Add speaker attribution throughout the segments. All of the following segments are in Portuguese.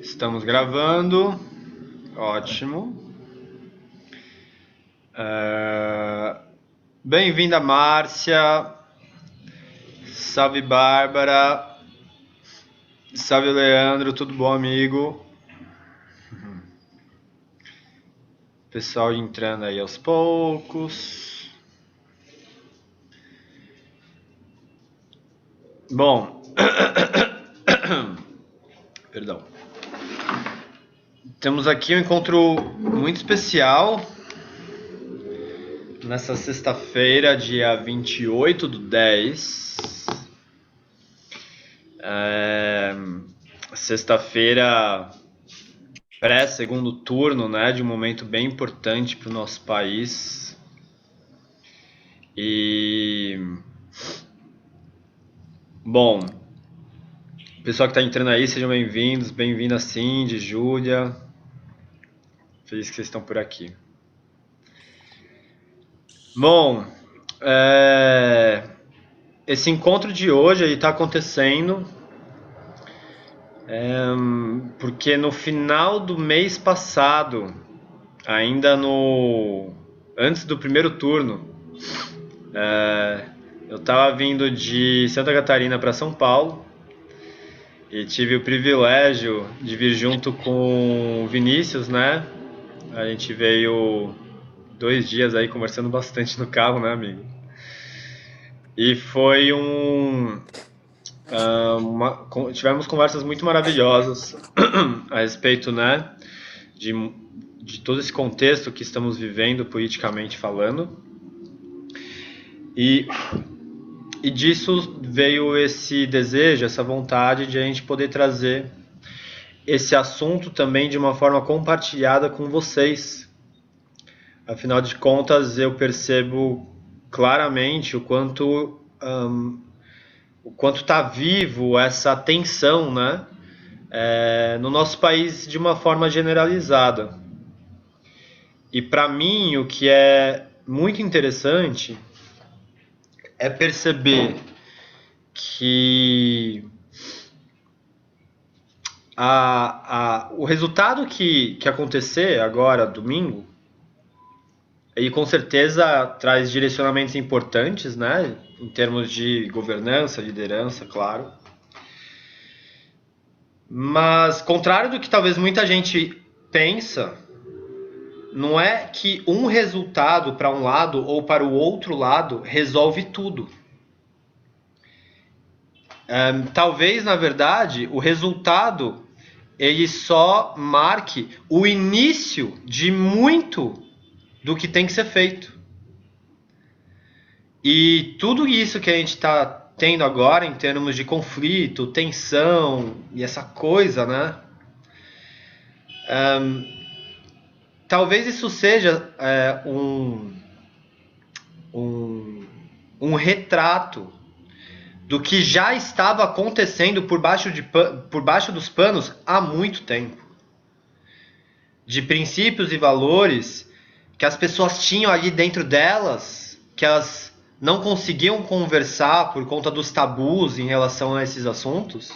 Speaker 1: Estamos gravando. Ótimo. Bem-vinda, Márcia. Salve, Bárbara. Salve, Leandro. Tudo bom, amigo? Pessoal entrando aí aos poucos. Bom. Perdão. Temos aqui um encontro muito especial. Nessa sexta-feira, dia 28/10. Sexta-feira pré-segundo turno, né, de um momento bem importante para o nosso país. E bom, pessoal que está entrando aí, sejam bem-vindos, bem-vinda Cindy, Júlia. Feliz que vocês estão por aqui. Bom, esse encontro de hoje está acontecendo porque no final do mês passado, ainda antes do primeiro turno, eu estava vindo de Santa Catarina para São Paulo e tive o privilégio de vir junto com o Vinícius, né? A gente veio 2 dias aí conversando bastante no carro, né, amigo? E foi tivemos conversas muito maravilhosas a respeito, né, de todo esse contexto que estamos vivendo politicamente falando. E disso veio esse desejo, essa vontade de a gente poder trazer esse assunto também de uma forma compartilhada com vocês. Afinal de contas, eu percebo claramente o quanto está vivo essa tensão, né, no nosso país de uma forma generalizada. E para mim, o que é muito interessante é perceber que o resultado que acontecer agora, domingo, e com certeza traz direcionamentos importantes, né, em termos de governança, liderança, claro. Mas, contrário do que talvez muita gente pensa, não é que um resultado para um lado ou para o outro lado resolve tudo. Talvez, na verdade, o resultado ele só marque o início de muito do que tem que ser feito. E tudo isso que a gente está tendo agora em termos de conflito, tensão e essa coisa, né? Talvez isso seja um retrato do que já estava acontecendo por baixo dos panos há muito tempo. De princípios e valores que as pessoas tinham ali dentro delas, que elas não conseguiam conversar por conta dos tabus em relação a esses assuntos,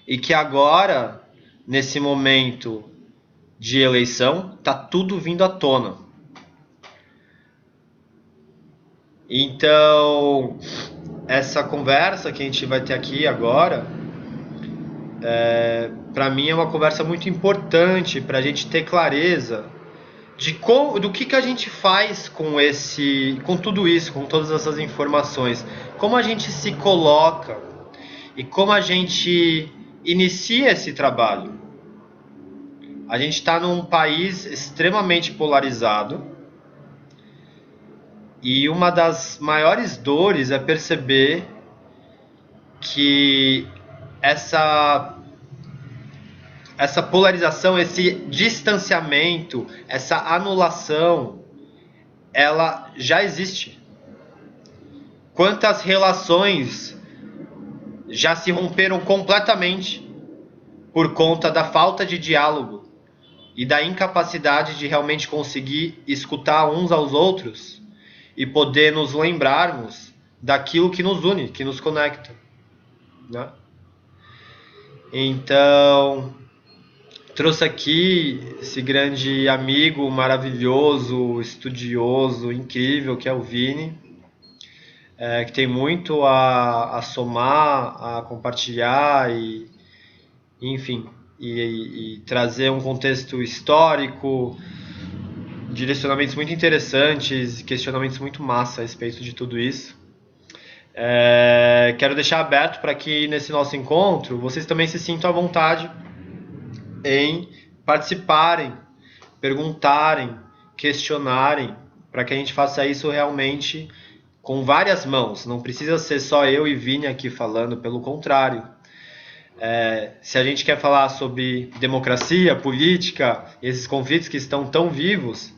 Speaker 1: e que agora, nesse momento de eleição, tá tudo vindo à tona. Então, essa conversa que a gente vai ter aqui agora, para mim é uma conversa muito importante para a gente ter clareza do que a gente faz com tudo isso, com todas essas informações, como a gente se coloca e como a gente inicia esse trabalho. A gente está num país extremamente polarizado e uma das maiores dores é perceber que essa polarização, esse distanciamento, essa anulação, ela já existe. Quantas relações já se romperam completamente por conta da falta de diálogo e da incapacidade de realmente conseguir escutar uns aos outros e poder nos lembrarmos daquilo que nos une, que nos conecta. né? Então, trouxe aqui esse grande amigo maravilhoso, estudioso, incrível, que é o Vini, que tem muito a somar, a compartilhar enfim, e trazer um contexto histórico, direcionamentos muito interessantes, questionamentos muito massa a respeito de tudo isso. Quero deixar aberto para que nesse nosso encontro vocês também se sintam à vontade em participarem, perguntarem, questionarem, para que a gente faça isso realmente com várias mãos. Não precisa ser só eu e Vini aqui falando, pelo contrário. Se a gente quer falar sobre democracia, política, esses conflitos que estão tão vivos,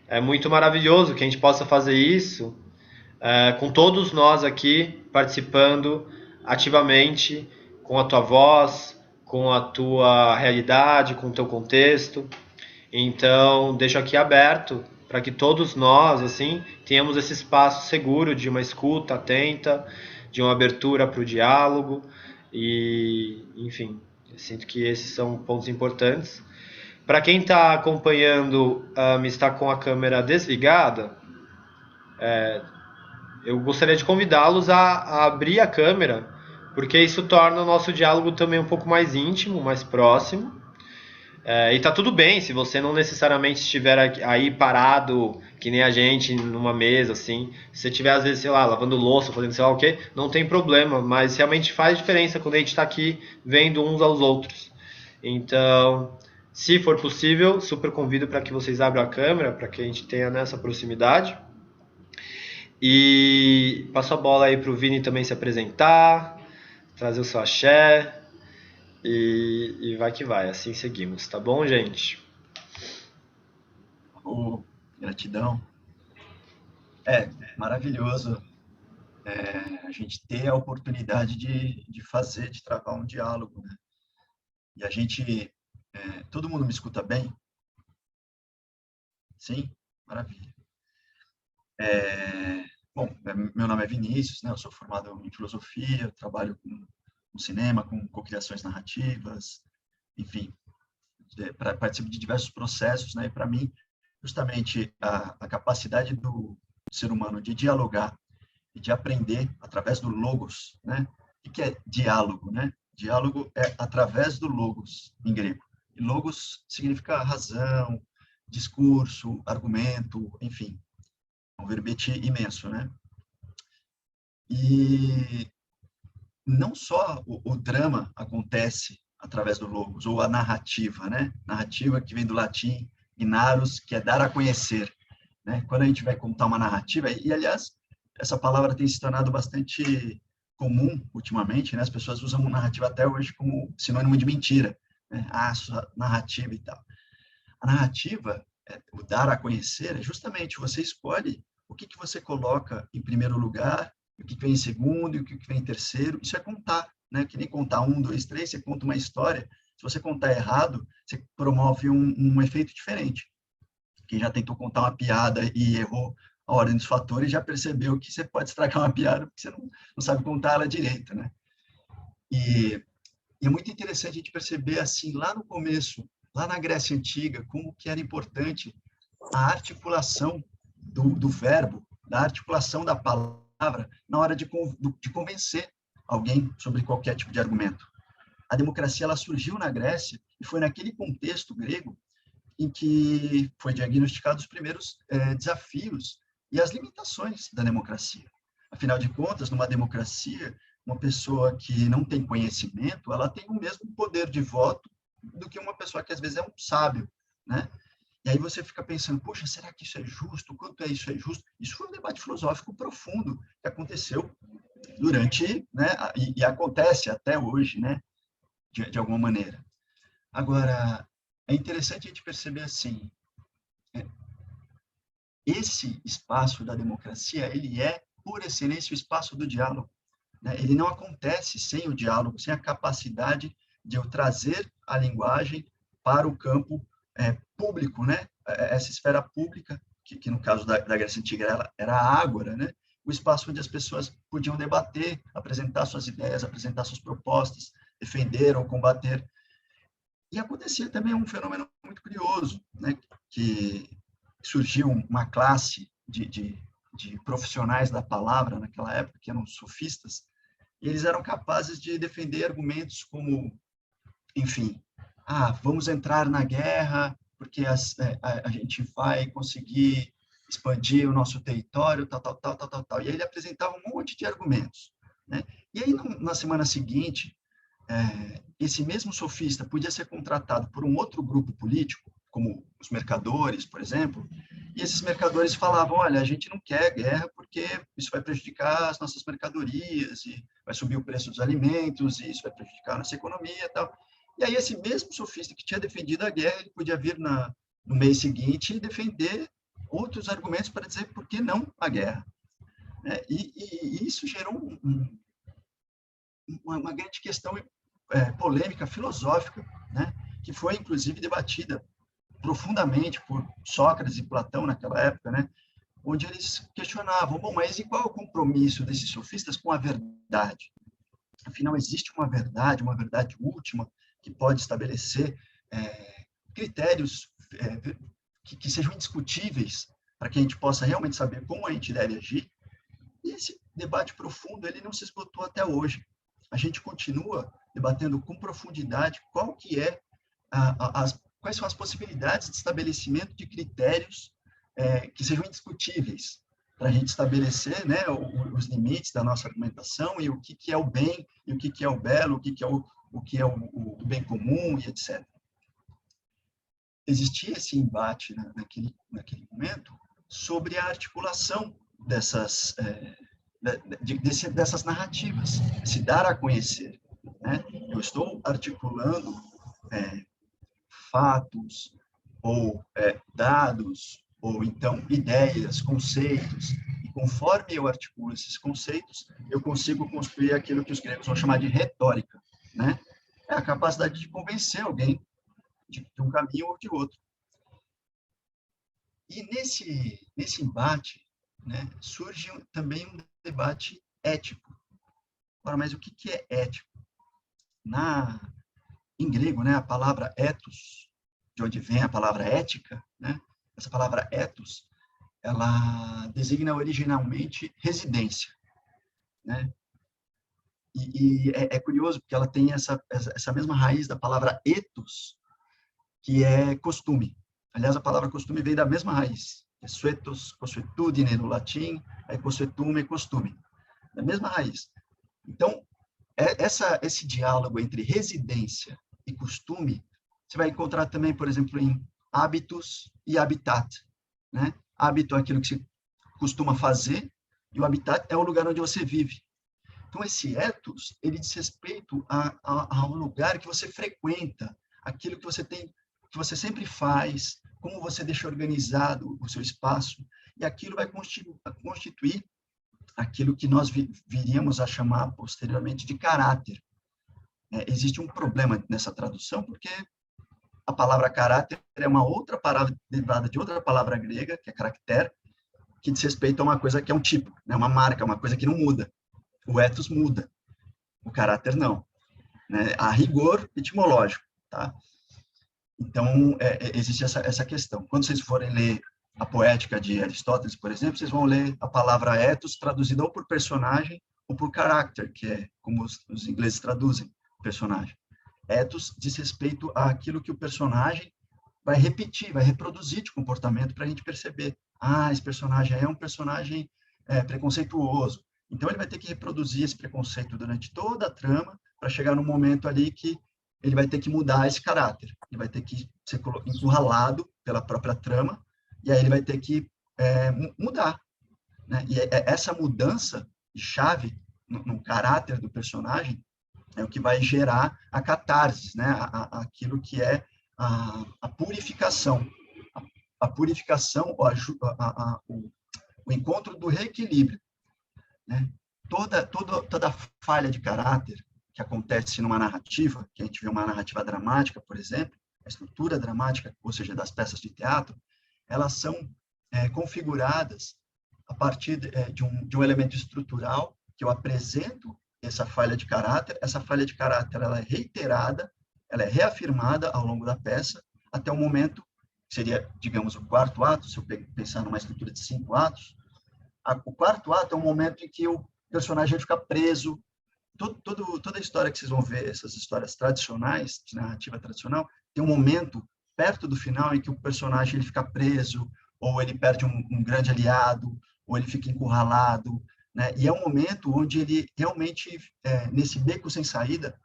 Speaker 1: é muito maravilhoso que a gente possa fazer isso com todos nós aqui participando ativamente, com a tua voz, com a tua realidade, com o teu contexto. Então, deixo aqui aberto para que todos nós, assim, tenhamos esse espaço seguro de uma escuta atenta, de uma abertura para o diálogo e, enfim, eu sinto que esses são pontos importantes. Para quem está acompanhando, me está com a câmera desligada, eu gostaria de convidá-los a abrir a câmera, porque isso torna o nosso diálogo também um pouco mais íntimo, mais próximo. E tá tudo bem se você não necessariamente estiver aí parado, que nem a gente, numa mesa, assim. Se você estiver, às vezes, sei lá, lavando louça, fazendo sei lá o quê, não tem problema, mas realmente faz diferença quando a gente tá aqui vendo uns aos outros. Então, se for possível, super convido para que vocês abram a câmera, para que a gente tenha nessa proximidade. E passo a bola aí pro Vini também se apresentar, trazer o seu axé e vai que vai, assim seguimos, tá bom, gente?
Speaker 2: Oh, gratidão. É maravilhoso a gente ter a oportunidade de fazer, de travar um diálogo, né? E a gente, todo mundo me escuta bem? Sim? Maravilha. Bom, meu nome é Vinícius, né? Eu sou formado em filosofia, trabalho com cinema, com cocriações narrativas, enfim, participo de diversos processos, né? E para mim, justamente a capacidade do ser humano de dialogar e de aprender através do logos, né? O que é diálogo, né? Diálogo é através do logos, em grego. E logos significa razão, discurso, argumento, enfim, é um verbete imenso, né? E não só o drama acontece através do logos, ou a narrativa, né? Narrativa que vem do latim, inaros, que é dar a conhecer, né? Quando a gente vai contar uma narrativa, e aliás, essa palavra tem se tornado bastante comum ultimamente, né? As pessoas usam narrativa até hoje como sinônimo de mentira, né? Ah, sua narrativa e tal. A narrativa, o dar a conhecer, é justamente você escolhe o que você coloca em primeiro lugar, o que vem em segundo e o que vem em terceiro. Isso é contar, né? Que nem contar um, dois, três, você conta uma história. Se você contar errado, você promove um efeito diferente. Quem já tentou contar uma piada e errou a ordem dos fatores já percebeu que você pode estragar uma piada porque você não sabe contar ela direito, né? E, e é muito interessante a gente perceber assim lá no começo, lá na Grécia Antiga, como que era importante a articulação do verbo, da articulação da palavra na hora de convencer alguém sobre qualquer tipo de argumento. A democracia ela surgiu na Grécia e foi naquele contexto grego em que foi diagnosticados os primeiros desafios e as limitações da democracia. Afinal de contas, numa democracia, uma pessoa que não tem conhecimento, ela tem o mesmo poder de voto do que uma pessoa que às vezes é um sábio, né? E aí você fica pensando, poxa, será que isso é justo? Quanto é isso é justo? Isso foi um debate filosófico profundo que aconteceu durante, né, e acontece até hoje, né, de alguma maneira. Agora, é interessante a gente perceber assim, esse espaço da democracia, ele é, por excelência, o espaço do diálogo, né? Ele não acontece sem o diálogo, sem a capacidade de eu trazer a linguagem para o campo público, né? Essa esfera pública, que no caso da Grécia Antiga era a ágora, né? o espaço onde as pessoas podiam debater, apresentar suas ideias, apresentar suas propostas, defender ou combater. E acontecia também um fenômeno muito curioso, né, que surgiu uma classe de profissionais da palavra naquela época, que eram sofistas, e eles eram capazes de defender argumentos como, enfim, vamos entrar na guerra porque a gente vai conseguir expandir o nosso território, tal, tal, tal, tal, tal, tal. E aí ele apresentava um monte de argumentos, né? E aí, na semana seguinte, esse mesmo sofista podia ser contratado por um outro grupo político, como os mercadores, por exemplo, e esses mercadores falavam, olha, a gente não quer guerra porque isso vai prejudicar as nossas mercadorias, e vai subir o preço dos alimentos, e isso vai prejudicar a nossa economia e tal. E aí esse mesmo sofista que tinha defendido a guerra, ele podia vir no mês seguinte e defender outros argumentos para dizer por que não a guerra. E isso gerou uma grande questão polêmica, filosófica, né, que foi, inclusive, debatida profundamente por Sócrates e Platão naquela época, né, onde eles questionavam, bom, mas e qual é o compromisso desses sofistas com a verdade? Afinal, existe uma verdade última, que pode estabelecer critérios que sejam indiscutíveis para que a gente possa realmente saber como a gente deve agir. E esse debate profundo, ele não se esgotou até hoje. A gente continua debatendo com profundidade qual que é quais são as possibilidades de estabelecimento de critérios que sejam indiscutíveis para a gente estabelecer, né, os limites da nossa argumentação e o que é o bem e o que é o belo, o que é o bem comum e etc. Existia esse embate naquele momento sobre a articulação dessas narrativas, se dar a conhecer, né? Eu estou articulando fatos ou dados ou então ideias, conceitos, e conforme eu articulo esses conceitos, eu consigo construir aquilo que os gregos vão chamar de retórica, né? É a capacidade de convencer alguém de um caminho ou de outro. E nesse embate, né, surge também um debate ético. Ora, mas o que é ético? Em grego, né, a palavra ethos, de onde vem a palavra ética, né, essa palavra ethos, ela designa originalmente residência, né? E é curioso porque ela tem essa mesma raiz da palavra ethos, que é costume. Aliás, a palavra costume vem da mesma raiz. É suetus, consuetudine no latim, é consuetume, costume. Da mesma raiz. Então, esse diálogo entre residência e costume, você vai encontrar também, por exemplo, em hábitos e habitat, né? Hábito é aquilo que se costuma fazer e o habitat é o lugar onde você vive. Então, esse ethos, ele diz respeito ao lugar que você frequenta, aquilo que você tem, que você sempre faz, como você deixa organizado o seu espaço, e aquilo vai constituir aquilo que nós viríamos a chamar posteriormente de caráter. Existe um problema nessa tradução, porque a palavra caráter é uma outra palavra derivada de outra palavra grega, que é caracter, que diz respeito a uma coisa que é um tipo, né? Uma marca, uma coisa que não muda. O ethos muda, o caráter não, né? A rigor etimológico, tá? Então, existe essa questão. Quando vocês forem ler a Poética de Aristóteles, por exemplo, vocês vão ler a palavra ethos traduzida ou por personagem ou por character, que é como os ingleses traduzem personagem. Ethos diz respeito àquilo que o personagem vai repetir, vai reproduzir de comportamento para a gente perceber. Esse personagem é um personagem preconceituoso. Então, ele vai ter que reproduzir esse preconceito durante toda a trama para chegar num momento ali que ele vai ter que mudar esse caráter. Ele vai ter que ser encurralado pela própria trama e aí ele vai ter que mudar, né? E essa mudança de chave no caráter do personagem é o que vai gerar a catarse, né? Aquilo que é a purificação. A purificação, o encontro do reequilíbrio, né? Toda falha de caráter que acontece numa narrativa, que a gente vê uma narrativa dramática, por exemplo, a estrutura dramática, ou seja, das peças de teatro, elas são configuradas a partir de um elemento estrutural, que eu apresento essa falha de caráter. Essa falha de caráter ela é reiterada, ela é reafirmada ao longo da peça, até o momento, que seria, digamos, o quarto ato, se eu pensar numa estrutura de 5 atos. O quarto ato é um momento em que o personagem fica preso. Toda a história que vocês vão ver, essas histórias tradicionais, de narrativa tradicional, tem um momento perto do final em que o personagem ele fica preso, ou ele perde um grande aliado, ou ele fica encurralado, né? E é um momento onde ele realmente, nesse beco sem saída,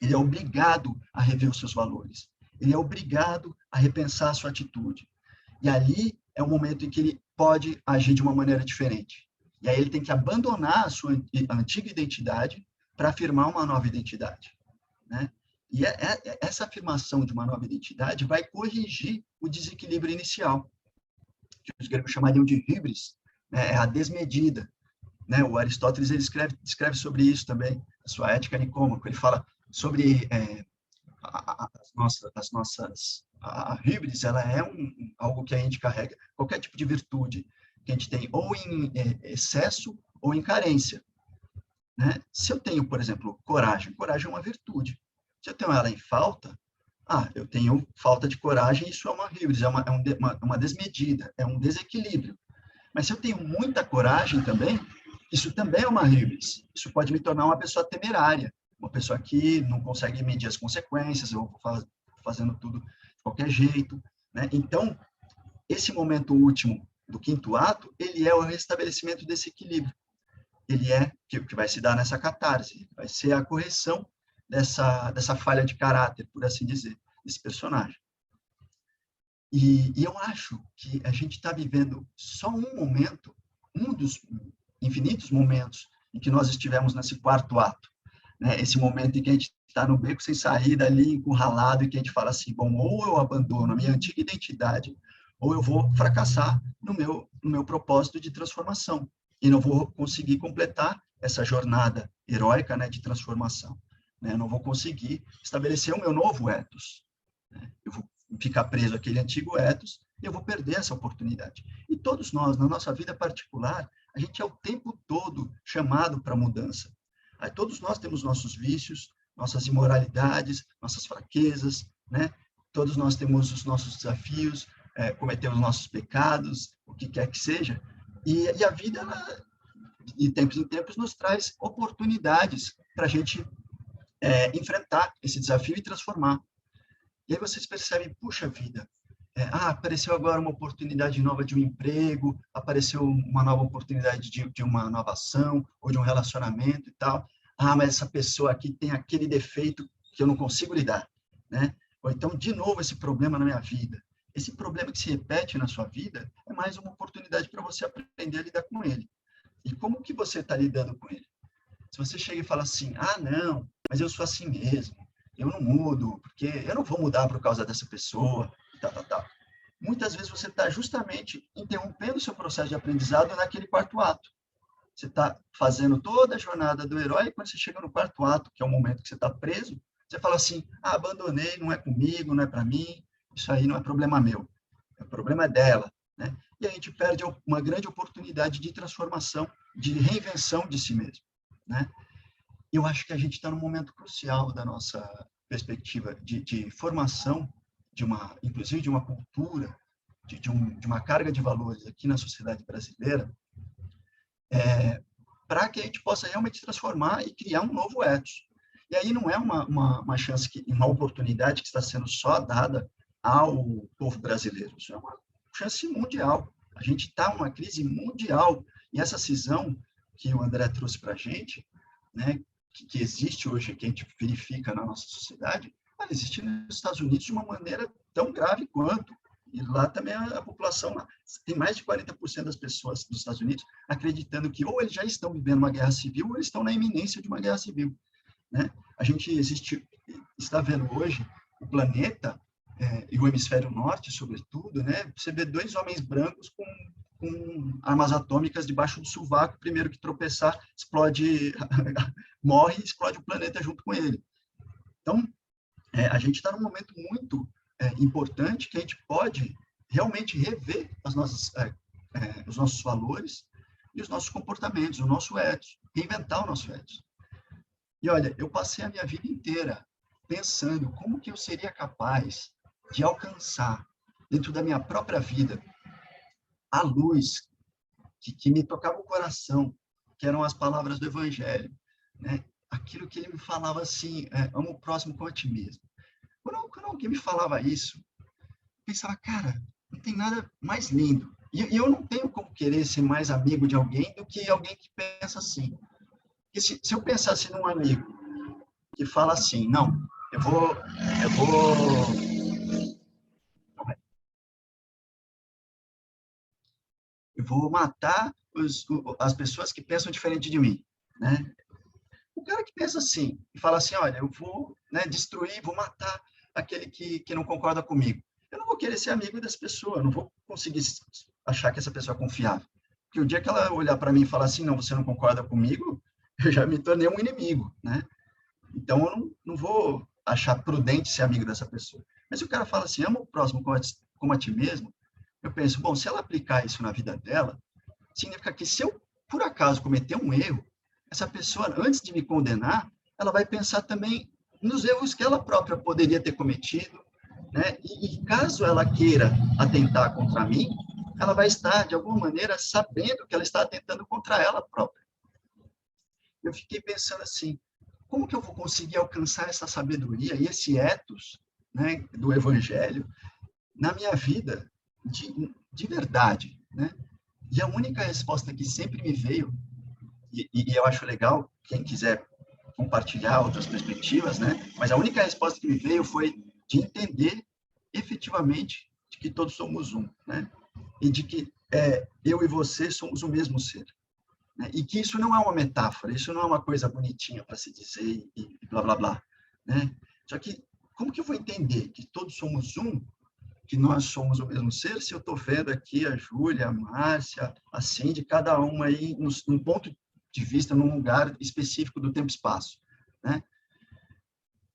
Speaker 2: ele é obrigado a rever os seus valores, ele é obrigado a repensar a sua atitude. E ali é um momento em que ele pode agir de uma maneira diferente. E aí ele tem que abandonar a sua antiga identidade para afirmar uma nova identidade, né? E essa afirmação de uma nova identidade vai corrigir o desequilíbrio inicial, que os gregos chamariam de híbris, né? É a desmedida, né? O Aristóteles ele escreve sobre isso também, a sua Ética Nicômaco. Ele fala sobre a híbris, ela é algo que a gente carrega, qualquer tipo de virtude que a gente tem, ou em excesso ou em carência, né? Se eu tenho, por exemplo, coragem é uma virtude. Se eu tenho ela em falta, eu tenho falta de coragem, isso é uma híbris, é uma desmedida, é um desequilíbrio. Mas se eu tenho muita coragem também, isso também é uma híbris. Isso pode me tornar uma pessoa temerária, uma pessoa que não consegue medir as consequências, eu vou fazendo tudo de qualquer jeito, né? Então, esse momento último do quinto ato, ele é o restabelecimento desse equilíbrio. Ele é que vai se dar nessa catarse, vai ser a correção dessa falha de caráter, por assim dizer, desse personagem. E eu acho que a gente está vivendo só um momento, um dos infinitos momentos em que nós estivemos nesse quarto ato, né? Esse momento em que a gente está no beco sem saída, ali encurralado, e que a gente fala assim, bom, ou eu abandono a minha antiga identidade, ou eu vou fracassar no meu propósito de transformação, e não vou conseguir completar essa jornada heróica, né, de transformação, né? Não vou conseguir estabelecer o meu novo ethos, né? Eu vou ficar preso àquele antigo ethos e eu vou perder essa oportunidade. E todos nós, na nossa vida particular, a gente é o tempo todo chamado para mudança. Aí, todos nós temos nossos vícios, nossas imoralidades, nossas fraquezas, né? Todos nós temos os nossos desafios, cometemos nossos pecados, o que quer que seja. E a vida, ela, de tempos em tempos, nos traz oportunidades para a gente enfrentar esse desafio e transformar. E aí vocês percebem, puxa vida, apareceu agora uma oportunidade nova de um emprego, apareceu uma nova oportunidade de uma nova ação, ou de um relacionamento e tal. Mas essa pessoa aqui tem aquele defeito que eu não consigo lidar, né? Ou então, de novo, esse problema na minha vida. Esse problema que se repete na sua vida é mais uma oportunidade para você aprender a lidar com ele. E como que você está lidando com ele? Se você chega e fala assim, não, mas eu sou assim mesmo, eu não mudo, porque eu não vou mudar por causa dessa pessoa, tal. Muitas vezes você está justamente interrompendo o seu processo de aprendizado naquele quarto ato. Você está fazendo toda a jornada do herói, e quando você chega no quarto ato, que é o momento que você está preso, você fala assim, abandonei, não é comigo, não é para mim, isso aí não é problema meu, o problema é dela, né? E a gente perde uma grande oportunidade de transformação, de reinvenção de si mesmo, né? Eu acho que a gente está num momento crucial da nossa perspectiva de formação, inclusive de uma cultura, de uma carga de valores aqui na sociedade brasileira, para que a gente possa realmente transformar e criar um novo ethos. E aí não é uma chance, uma oportunidade que está sendo só dada ao povo brasileiro, isso é uma chance mundial. A gente está numa crise mundial, e essa cisão que o André trouxe para a gente, né, que existe hoje, que a gente verifica na nossa sociedade, ela existe nos Estados Unidos de uma maneira tão grave quanto. E lá também a população, tem mais de 40% das pessoas dos Estados Unidos acreditando que ou eles já estão vivendo uma guerra civil ou eles estão na iminência de uma guerra civil, né? A gente está vendo hoje o planeta, e o hemisfério norte, sobretudo, né? Você vê 2 homens brancos com armas atômicas debaixo do sovaco, primeiro que tropeçar, explode, morre e explode o planeta junto com ele. Então, a gente está num momento muito importante, que a gente pode realmente rever os nossos valores, e os nossos comportamentos, o nosso ethos, reinventar o nosso ethos. E olha, eu passei a minha vida inteira pensando como que eu seria capaz de alcançar, dentro da minha própria vida, a luz que me tocava o coração, que eram as palavras do Evangelho, né? Aquilo que ele me falava assim, ama o próximo como a ti mesmo. Quando alguém me falava isso, eu pensava, cara, não tem nada mais lindo. E eu não tenho como querer ser mais amigo de alguém do que alguém que pensa assim. Porque se eu pensasse num amigo que fala assim, não, eu vou matar as pessoas que pensam diferente de mim, né? O cara que pensa assim, e fala assim, olha, eu vou, né, destruir, vou matar aquele que não concorda comigo. Eu não vou querer ser amigo dessa pessoa, eu não vou conseguir achar que essa pessoa é confiável. Porque o dia que ela olhar para mim e falar assim, não, você não concorda comigo, eu já me tornei um inimigo, né? Então, eu não vou achar prudente ser amigo dessa pessoa. Mas se o cara fala assim, ama o próximo como a ti mesmo, eu penso, bom, se ela aplicar isso na vida dela, significa que se eu, por acaso, cometer um erro, essa pessoa, antes de me condenar, ela vai pensar também nos erros que ela própria poderia ter cometido, né? E caso ela queira atentar contra mim, ela vai estar, de alguma maneira, sabendo que ela está atentando contra ela própria. Eu fiquei pensando assim, como que eu vou conseguir alcançar essa sabedoria e esse ethos, né, do Evangelho na minha vida de verdade, né? E a única resposta que sempre me veio, e eu acho legal, quem quiser compartilhar outras perspectivas, né? Mas a única resposta que me veio foi de entender efetivamente de que todos somos um, né? E de que eu e você somos o mesmo ser. Né? E que isso não é uma metáfora, isso não é uma coisa bonitinha para se dizer e blá, blá, blá. Né? Só que, como que eu vou entender que todos somos um, que nós somos o mesmo ser, se eu estou vendo aqui a Júlia, a Márcia, a Cindy, cada uma aí num ponto de vista, num lugar específico do tempo e espaço. Né?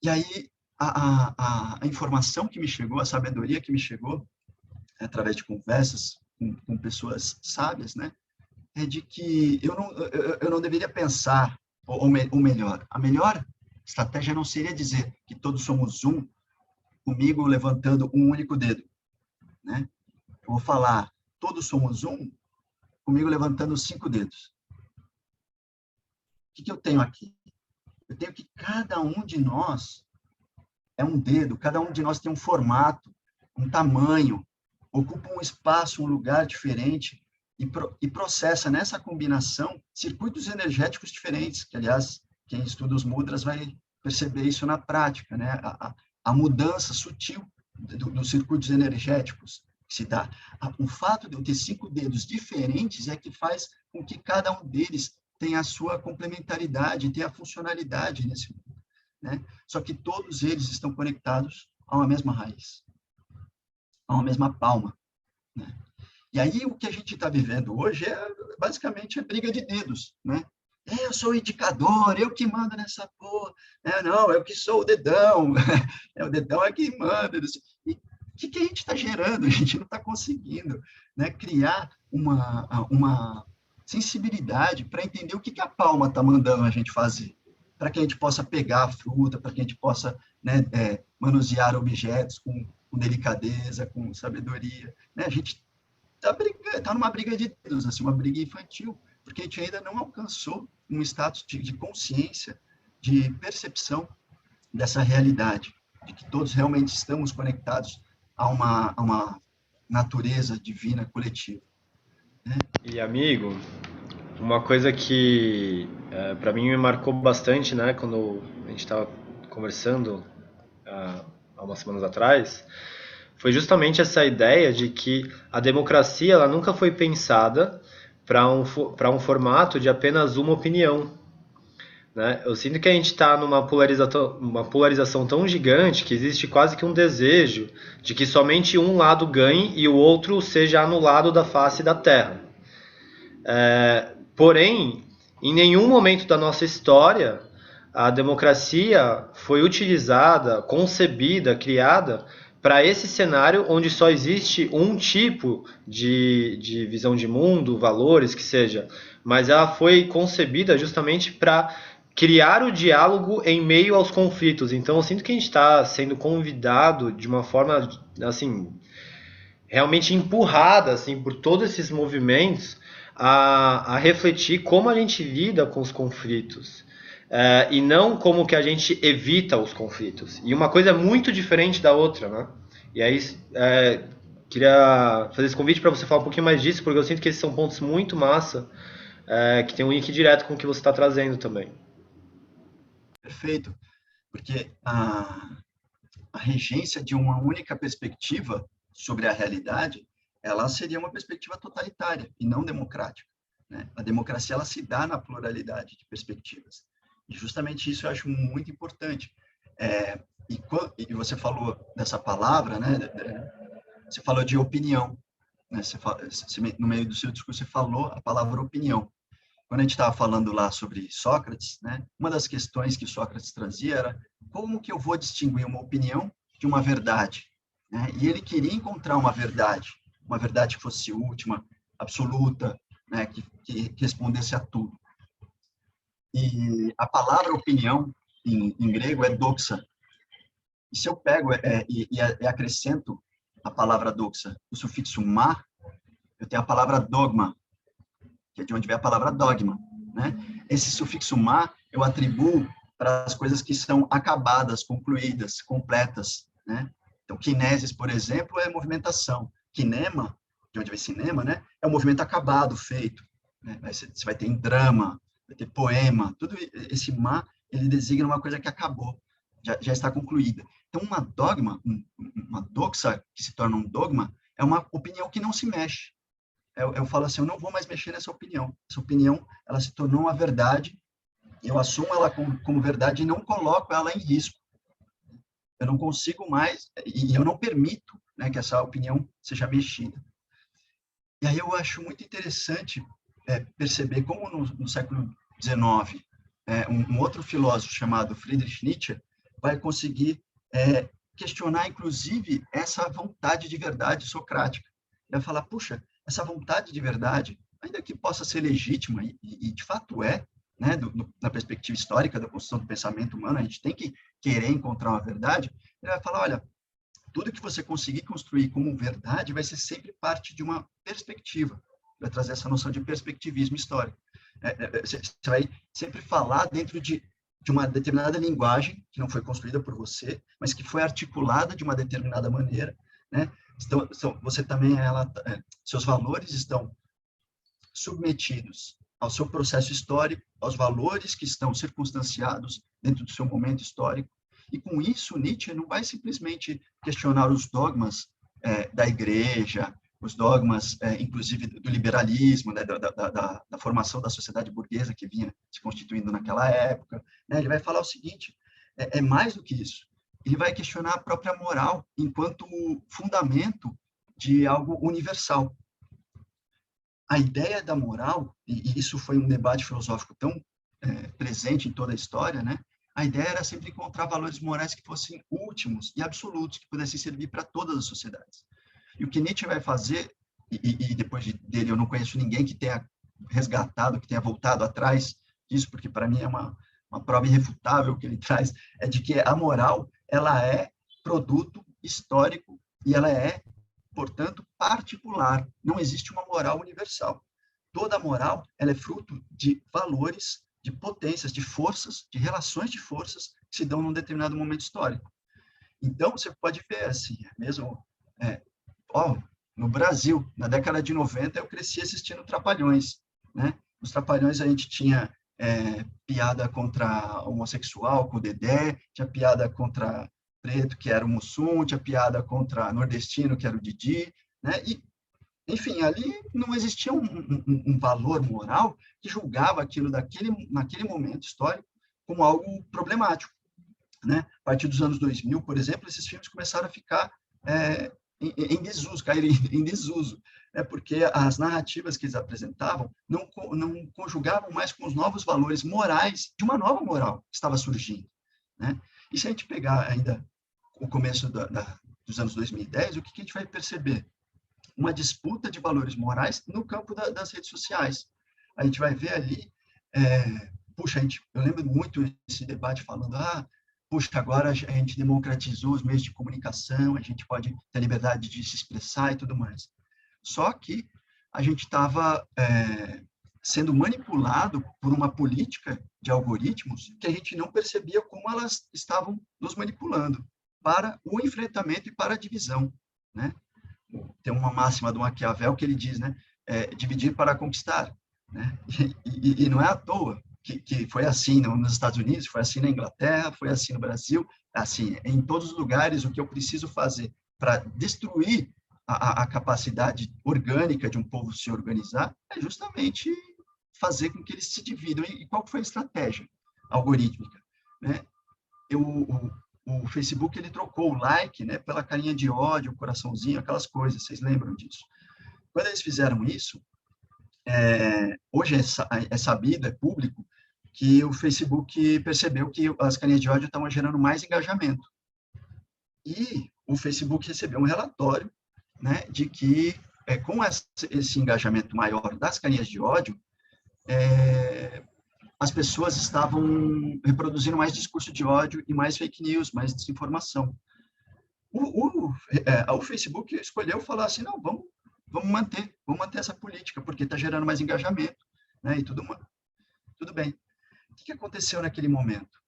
Speaker 2: E aí, a informação que me chegou, a sabedoria que me chegou, através de conversas com pessoas sábias, né? É de que eu não deveria pensar, ou melhor, a melhor estratégia não seria dizer que todos somos um, comigo levantando um único dedo, né? Eu vou falar, todos somos um, comigo levantando 5 dedos. O que eu tenho aqui? Eu tenho que cada um de nós é um dedo, cada um de nós tem um formato, um tamanho, ocupa um espaço, um lugar diferente, e processa nessa combinação circuitos energéticos diferentes, que, aliás, quem estuda os mudras vai perceber isso na prática, né? A mudança sutil dos circuitos energéticos que se dá. O fato de eu ter 5 dedos diferentes é que faz com que cada um deles tenha a sua complementaridade, tenha a funcionalidade nesse mundo, né? Só que todos eles estão conectados a uma mesma raiz, a uma mesma palma, né? E aí o que a gente está vivendo hoje basicamente a briga de dedos, né? Eu sou o indicador, eu que mando nessa porra. Não, eu que sou o dedão. O dedão é que manda. E o que a gente está gerando? A gente não está conseguindo, né, criar uma sensibilidade para entender o que a palma está mandando a gente fazer. Para que a gente possa pegar a fruta, para que a gente possa, né, manusear objetos com delicadeza, com sabedoria. Né? A gente está numa briga de dedos, assim, uma briga infantil, porque a gente ainda não alcançou um status de consciência, de percepção dessa realidade, de que todos realmente estamos conectados a uma natureza divina coletiva. Né?
Speaker 1: E amigo, uma coisa que para mim me marcou bastante, né, quando a gente estava conversando há umas semanas atrás, foi justamente essa ideia de que a democracia ela nunca foi pensada para um formato de apenas uma opinião. Né? Eu sinto que a gente está numa uma polarização tão gigante que existe quase que um desejo de que somente um lado ganhe e o outro seja anulado da face da Terra. Porém, em nenhum momento da nossa história a democracia foi utilizada, concebida, criada para esse cenário onde só existe um tipo de visão de mundo, valores, que seja mas ela foi concebida justamente para criar o diálogo em meio aos conflitos. Então eu sinto que a gente está sendo convidado de uma forma assim realmente empurrada assim por todos esses movimentos a refletir como a gente lida com os conflitos. E não como que a gente evita os conflitos. E uma coisa é muito diferente da outra, né? E aí, queria fazer esse convite para você falar um pouquinho mais disso, porque eu sinto que esses são pontos muito massa, que tem um link direto com o que você está trazendo também.
Speaker 2: Perfeito, porque a regência de uma única perspectiva sobre a realidade, ela seria uma perspectiva totalitária e não democrática, né? A democracia, ela se dá na pluralidade de perspectivas. E justamente isso eu acho muito importante. E você falou dessa palavra, né? Você falou de opinião, né? No meio do seu discurso, você falou a palavra opinião. Quando a gente estava falando lá sobre Sócrates, né? Uma das questões que Sócrates trazia era como que eu vou distinguir uma opinião de uma verdade, né? E ele queria encontrar uma verdade que fosse última, absoluta, né? Que respondesse a tudo. E a palavra opinião em grego é doxa. E se eu pego e acrescento a palavra doxa, o sufixo ma, eu tenho a palavra dogma, que é de onde vem a palavra dogma, né? Esse sufixo ma eu atribuo para as coisas que são acabadas, concluídas, completas, né? Então, kinesis, por exemplo, é movimentação. Kinema, de onde vem cinema, né? É um movimento acabado, feito, né? Você vai ter em drama, vai ter poema, tudo esse ma, ele designa uma coisa que acabou, já está concluída. Então, uma doxa, que se torna um dogma, é uma opinião que não se mexe. Eu falo assim, eu não vou mais mexer nessa opinião. Essa opinião, ela se tornou uma verdade, eu assumo ela como verdade e não coloco ela em risco. Eu não consigo mais, e eu não permito, né, que essa opinião seja mexida. E aí eu acho muito interessante perceber como no século XIX, um outro filósofo chamado Friedrich Nietzsche vai conseguir questionar, inclusive, essa vontade de verdade socrática. Ele vai falar, puxa, essa vontade de verdade, ainda que possa ser legítima, e de fato é, né, na perspectiva histórica da construção do pensamento humano, a gente tem que querer encontrar uma verdade, ele vai falar, olha, tudo que você conseguir construir como verdade vai ser sempre parte de uma perspectiva, vai trazer essa noção de perspectivismo histórico. Você vai sempre falar dentro de uma determinada linguagem, que não foi construída por você, mas que foi articulada de uma determinada maneira, né? Então, você também, seus valores estão submetidos ao seu processo histórico, aos valores que estão circunstanciados dentro do seu momento histórico, e com isso Nietzsche não vai simplesmente questionar os dogmas da igreja, os dogmas, inclusive, do liberalismo, né, da formação da sociedade burguesa que vinha se constituindo naquela época, né? Ele vai falar o seguinte, é mais do que isso, ele vai questionar a própria moral enquanto fundamento de algo universal. A ideia da moral, e isso foi um debate filosófico tão presente em toda a história, né? A ideia era sempre encontrar valores morais que fossem últimos e absolutos, que pudessem servir para todas as sociedades. E o que Nietzsche vai fazer, e depois dele eu não conheço ninguém que tenha resgatado, que tenha voltado atrás disso, porque para mim é uma prova irrefutável que ele traz, é de que a moral, ela é produto histórico e ela é, portanto, particular. Não existe uma moral universal. Toda moral, ela é fruto de valores, de potências, de forças, de relações de forças que se dão num determinado momento histórico. Então, você pode ver assim, mesmo no Brasil, na década de 90, eu cresci assistindo Trapalhões, né? Nos Trapalhões a gente tinha piada contra homossexual, com o Dedé, tinha piada contra preto, que era o Mussum, tinha piada contra nordestino, que era o Didi, né? E, enfim, ali não existia um valor moral que julgava aquilo naquele momento histórico como algo problemático, né? A partir dos anos 2000, por exemplo, esses filmes começaram a ficar em desuso, cair em desuso, né? Porque as narrativas que eles apresentavam não conjugavam mais com os novos valores morais de uma nova moral que estava surgindo, né? E se a gente pegar ainda o começo dos anos 2010, o que a gente vai perceber? Uma disputa de valores morais no campo das redes sociais. a gente vai ver ali, puxa, eu lembro muito esse debate falando, puxa, agora a gente democratizou os meios de comunicação, a gente pode ter liberdade de se expressar e tudo mais. Só que a gente estava sendo manipulado por uma política de algoritmos que a gente não percebia como elas estavam nos manipulando para o enfrentamento e para a divisão, né? Tem uma máxima do Maquiavel que ele diz, né? Dividir para conquistar, né? E não é à toa que foi assim nos Estados Unidos, foi assim na Inglaterra, foi assim no Brasil, assim, em todos os lugares. O que eu preciso fazer para destruir a capacidade orgânica de um povo se organizar é justamente fazer com que eles se dividam. E qual foi a estratégia algorítmica, né? O Facebook, ele trocou o like, né, pela carinha de ódio, coraçãozinho, aquelas coisas, vocês lembram disso? Quando eles fizeram isso, hoje é sabido, é público, que o Facebook percebeu que as carinhas de ódio estavam gerando mais engajamento. E o Facebook recebeu um relatório, né, de que com esse engajamento maior das carinhas de ódio, as pessoas estavam reproduzindo mais discurso de ódio e mais fake news, mais desinformação. O Facebook escolheu falar assim, não, vamos manter essa política, porque está gerando mais engajamento, né, e tudo bem. O que aconteceu naquele momento?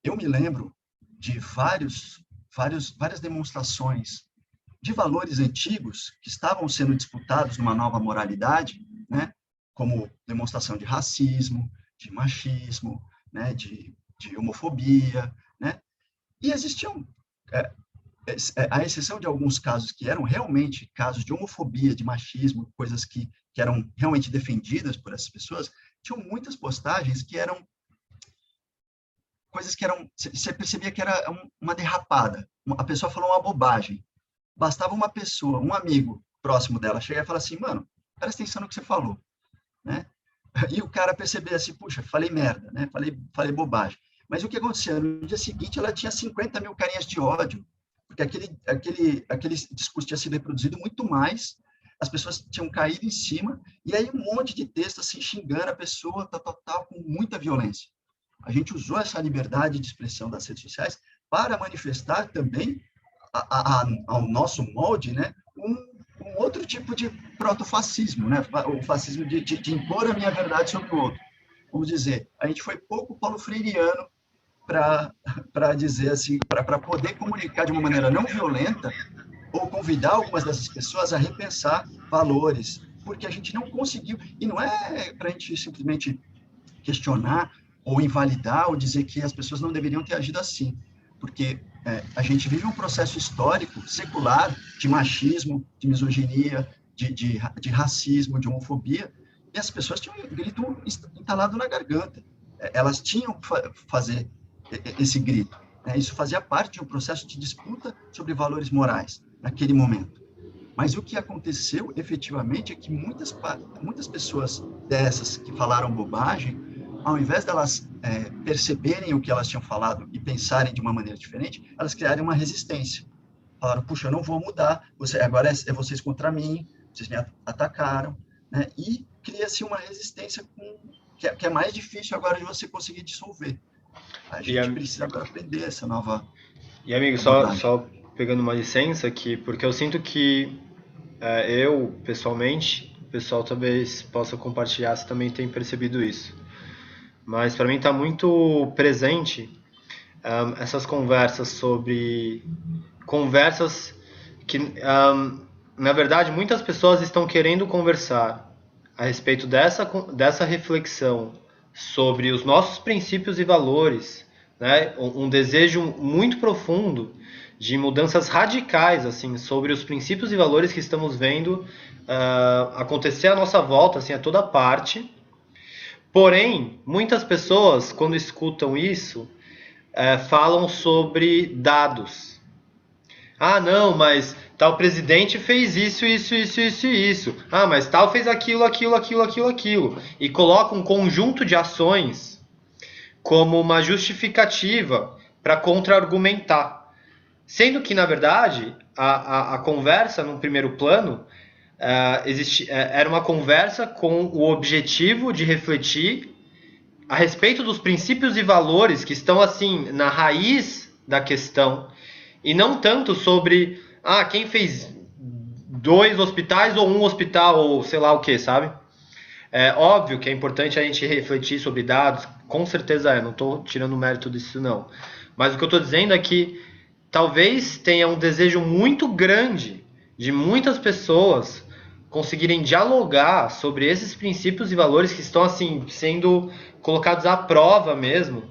Speaker 2: Eu me lembro de várias demonstrações de valores antigos que estavam sendo disputados numa nova moralidade, né, como demonstração de racismo, de machismo, né, de homofobia, né, e existiam, à exceção de alguns casos que eram realmente casos de homofobia, de machismo, coisas que eram realmente defendidas por essas pessoas, tinham muitas postagens que eram coisas que eram, você percebia que era uma derrapada, a pessoa falou uma bobagem, bastava uma pessoa, um amigo próximo dela, chegar e falar assim, mano, presta atenção no que você falou, né? E o cara percebia assim, puxa, falei merda, né? Falei bobagem. Mas o que aconteceu? No dia seguinte, ela tinha 50 mil carinhas de ódio, porque aquele discurso tinha sido reproduzido muito mais, as pessoas tinham caído em cima, e aí um monte de texto assim, xingando a pessoa, tal, com muita violência. A gente usou essa liberdade de expressão das redes sociais para manifestar também ao nosso molde, né, um outro tipo de protofascismo, né, o fascismo de impor a minha verdade sobre o outro. Vamos dizer, a gente foi pouco paulo freireano para dizer assim, para poder comunicar de uma maneira não violenta ou convidar algumas dessas pessoas a repensar valores, porque a gente não conseguiu, e não é para a gente simplesmente questionar ou invalidar ou dizer que as pessoas não deveriam ter agido assim, porque a gente vive um processo histórico, secular, de machismo, de misoginia, de racismo, de homofobia, e as pessoas tinham um grito entalado na garganta. Elas tinham que fazer esse grito, né? Isso fazia parte de um processo de disputa sobre valores morais, naquele momento. Mas o que aconteceu, efetivamente, é que muitas pessoas dessas que falaram bobagem, ao invés delas perceberem o que elas tinham falado e pensarem de uma maneira diferente, elas criaram uma resistência. Falaram, puxa, eu não vou mudar, agora é vocês contra mim, vocês me atacaram, né? E cria-se uma resistência que é mais difícil agora de você conseguir dissolver. A gente precisa agora aprender essa nova
Speaker 1: E amigo, só pegando uma licença aqui, porque eu sinto que eu, pessoalmente, o pessoal talvez possa compartilhar se também tem percebido isso. Mas para mim está muito presente essas conversas que, na verdade, muitas pessoas estão querendo conversar a respeito dessa reflexão sobre os nossos princípios e valores, né? Um desejo muito profundo de mudanças radicais assim sobre os princípios e valores que estamos vendo acontecer à nossa volta, assim, a toda parte. Porém, muitas pessoas, quando escutam isso, falam sobre dados. Ah, não, mas tal presidente fez isso, isso, isso, isso e isso. Ah, mas tal fez aquilo, aquilo, aquilo, aquilo, aquilo. E coloca um conjunto de ações como uma justificativa para contra-argumentar. Sendo que, na verdade, a conversa, num primeiro plano, era uma conversa com o objetivo de refletir a respeito dos princípios e valores que estão assim na raiz da questão e não tanto sobre quem fez 2 hospitais ou um hospital ou sei lá o que, sabe? É óbvio que é importante a gente refletir sobre dados, com certeza não estou tirando o mérito disso não. Mas o que eu estou dizendo é que talvez tenha um desejo muito grande de muitas pessoas conseguirem dialogar sobre esses princípios e valores que estão assim sendo colocados à prova mesmo.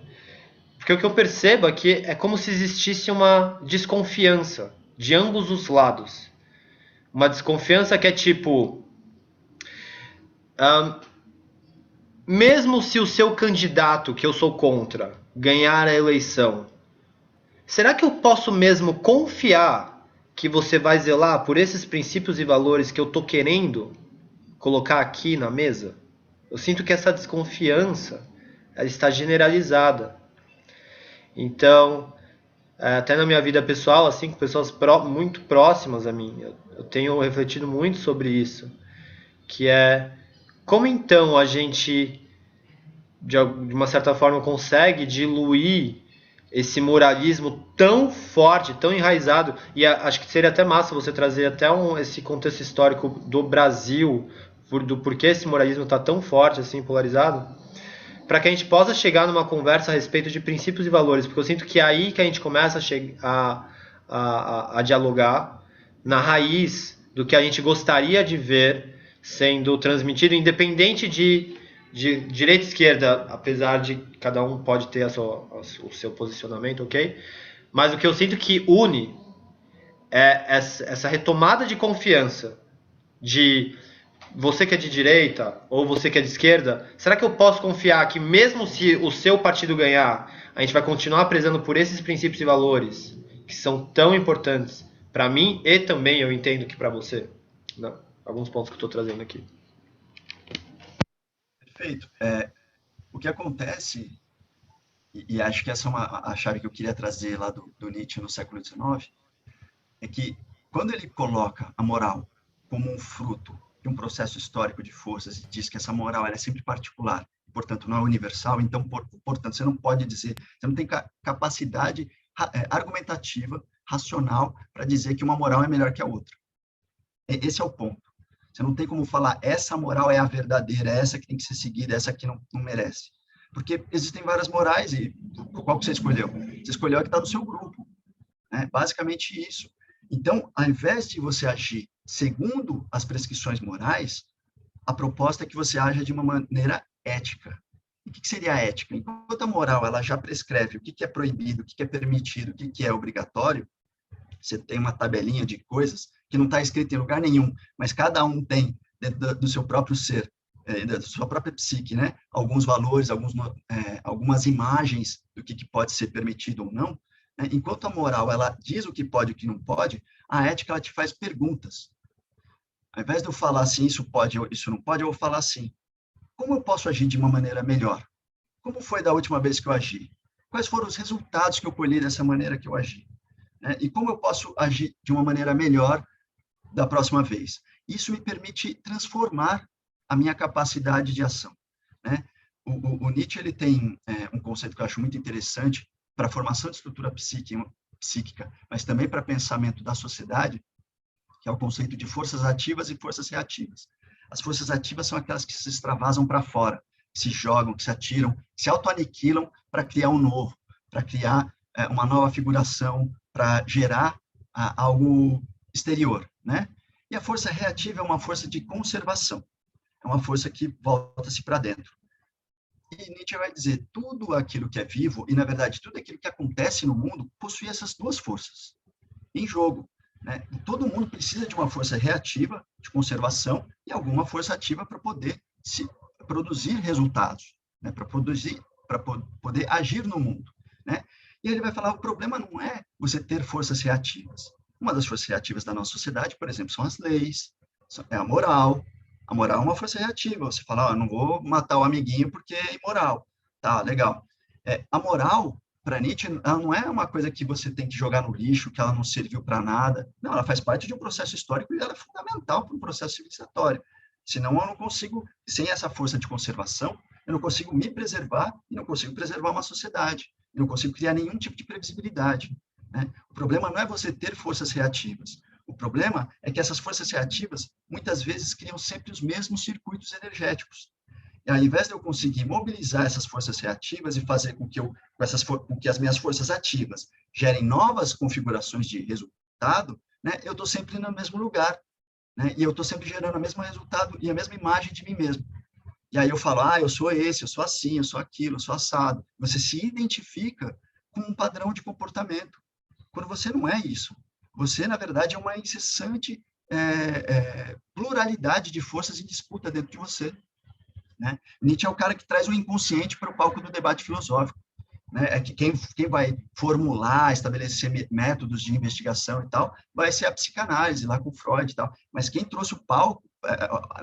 Speaker 1: Porque o que eu percebo é que é como se existisse uma desconfiança de ambos os lados. Uma desconfiança que é tipo, mesmo se o seu candidato, que eu sou contra, ganhar a eleição, será que eu posso mesmo confiar que você vai zelar por esses princípios e valores que eu tô querendo colocar aqui na mesa? Eu sinto que essa desconfiança ela está generalizada. Então, até na minha vida pessoal, assim, com pessoas muito próximas a mim, eu tenho refletido muito sobre isso, que é como então a gente, de uma certa forma, consegue diluir esse moralismo tão forte, tão enraizado, e acho que seria até massa você trazer até esse contexto histórico do Brasil, do porquê esse moralismo está tão forte, assim, polarizado, para que a gente possa chegar numa conversa a respeito de princípios e valores, porque eu sinto que é aí que a gente começa a dialogar na raiz do que a gente gostaria de ver sendo transmitido, independente de direita e esquerda, apesar de cada um pode ter o seu posicionamento, ok? Mas o que eu sinto que une é essa retomada de confiança de você que é de direita ou você que é de esquerda, será que eu posso confiar que mesmo se o seu partido ganhar, a gente vai continuar prezando por esses princípios e valores que são tão importantes para mim e também eu entendo que para você? Não, alguns pontos que eu estou trazendo aqui.
Speaker 2: Perfeito. O que acontece, e acho que essa é a chave que eu queria trazer lá do Nietzsche no século XIX, é que quando ele coloca a moral como um fruto de um processo histórico de forças e diz que essa moral é sempre particular, portanto não é universal, então, portanto, você não pode dizer, você não tem capacidade argumentativa, racional, para dizer que uma moral é melhor que a outra. Esse é o ponto. Você não tem como falar, essa moral é a verdadeira, é essa que tem que ser seguida, essa que não merece. Porque existem várias morais, e qual que você escolheu? Você escolheu a que está no seu grupo. Basicamente isso. Então, ao invés de você agir segundo as prescrições morais, a proposta é que você haja de uma maneira ética. E o que seria a ética? Enquanto a moral ela já prescreve o que é proibido, o que é permitido, o que é obrigatório, você tem uma tabelinha de coisas que não está escrito em lugar nenhum, mas cada um tem dentro do seu próprio ser, da sua própria psique, né? Alguns valores, algumas imagens do que pode ser permitido ou não. Enquanto a moral ela diz o que pode e o que não pode, a ética ela te faz perguntas. Ao invés de eu falar assim, isso pode, isso não pode, eu vou falar assim, como eu posso agir de uma maneira melhor? Como foi da última vez que eu agi? Quais foram os resultados que eu colhi dessa maneira que eu agi? E como eu posso agir de uma maneira melhor da próxima vez? Isso me permite transformar a minha capacidade de ação. O Nietzsche ele tem um conceito que eu acho muito interessante para a formação de estrutura psíquica, mas também para pensamento da sociedade, que é o conceito de forças ativas e forças reativas. As forças ativas são aquelas que se extravasam para fora, que se jogam, que se atiram, que se autoaniquilam para criar um novo, para criar uma nova figuração, para gerar algo exterior, né? E a força reativa é uma força de conservação, é uma força que volta-se para dentro. E Nietzsche vai dizer, tudo aquilo que é vivo, e na verdade tudo aquilo que acontece no mundo, possui essas duas forças em jogo. E todo mundo precisa de uma força reativa, de conservação, e alguma força ativa para poder produzir resultados, para poder agir no mundo. E ele vai falar, o problema não é você ter forças reativas. Uma das forças reativas da nossa sociedade, por exemplo, são as leis, é a moral. A moral é uma força reativa. Você fala, eu não vou matar o amiguinho porque é imoral. Tá, legal. A moral, para Nietzsche, ela não é uma coisa que você tem que jogar no lixo, que ela não serviu para nada. Não, ela faz parte de um processo histórico e ela é fundamental para um processo civilizatório. Senão eu não consigo, sem essa força de conservação, eu não consigo me preservar e não consigo preservar uma sociedade. Eu não consigo criar nenhum tipo de previsibilidade. Né? O problema não é você ter forças reativas. O problema é que essas forças reativas, muitas vezes, criam sempre os mesmos circuitos energéticos. E ao invés de eu conseguir mobilizar essas forças reativas e fazer com que as minhas forças ativas gerem novas configurações de resultado, né, eu estou sempre no mesmo lugar, né, e eu estou sempre gerando o mesmo resultado e a mesma imagem de mim mesmo. E aí eu falo, eu sou esse, eu sou assim, eu sou aquilo, eu sou assado. Você se identifica com um padrão de comportamento, quando você não é isso. Você, na verdade, é uma incessante pluralidade de forças em disputa dentro de você. Né? Nietzsche é o cara que traz o inconsciente para o palco do debate filosófico. Né? É que quem vai formular, estabelecer métodos de investigação e tal, vai ser a psicanálise, lá com Freud e tal. Mas quem trouxe o palco,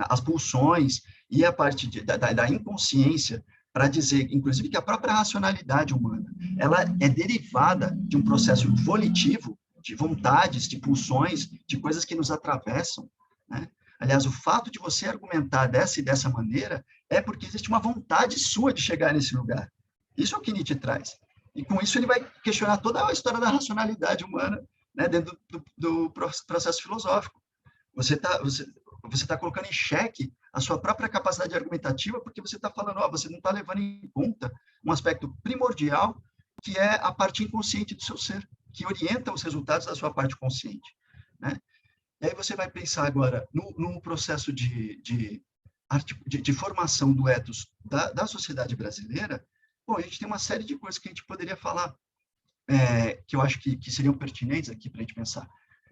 Speaker 2: as pulsões e a parte da inconsciência para dizer, inclusive, que a própria racionalidade humana, ela é derivada de um processo volitivo, de vontades, de pulsões, de coisas que nos atravessam, né? Aliás, o fato de você argumentar dessa e dessa maneira é porque existe uma vontade sua de chegar nesse lugar. Isso é o que Nietzsche traz. E com isso ele vai questionar toda a história da racionalidade humana, né, dentro do processo filosófico. Você tá colocando em xeque a sua própria capacidade argumentativa porque você está falando, você não está levando em conta um aspecto primordial que é a parte inconsciente do seu ser, que orienta os resultados da sua parte consciente. Né? E aí você vai pensar agora num processo de formação do ethos da sociedade brasileira. Bom, a gente tem uma série de coisas que a gente poderia falar, que eu acho que seriam pertinentes aqui para a gente pensar.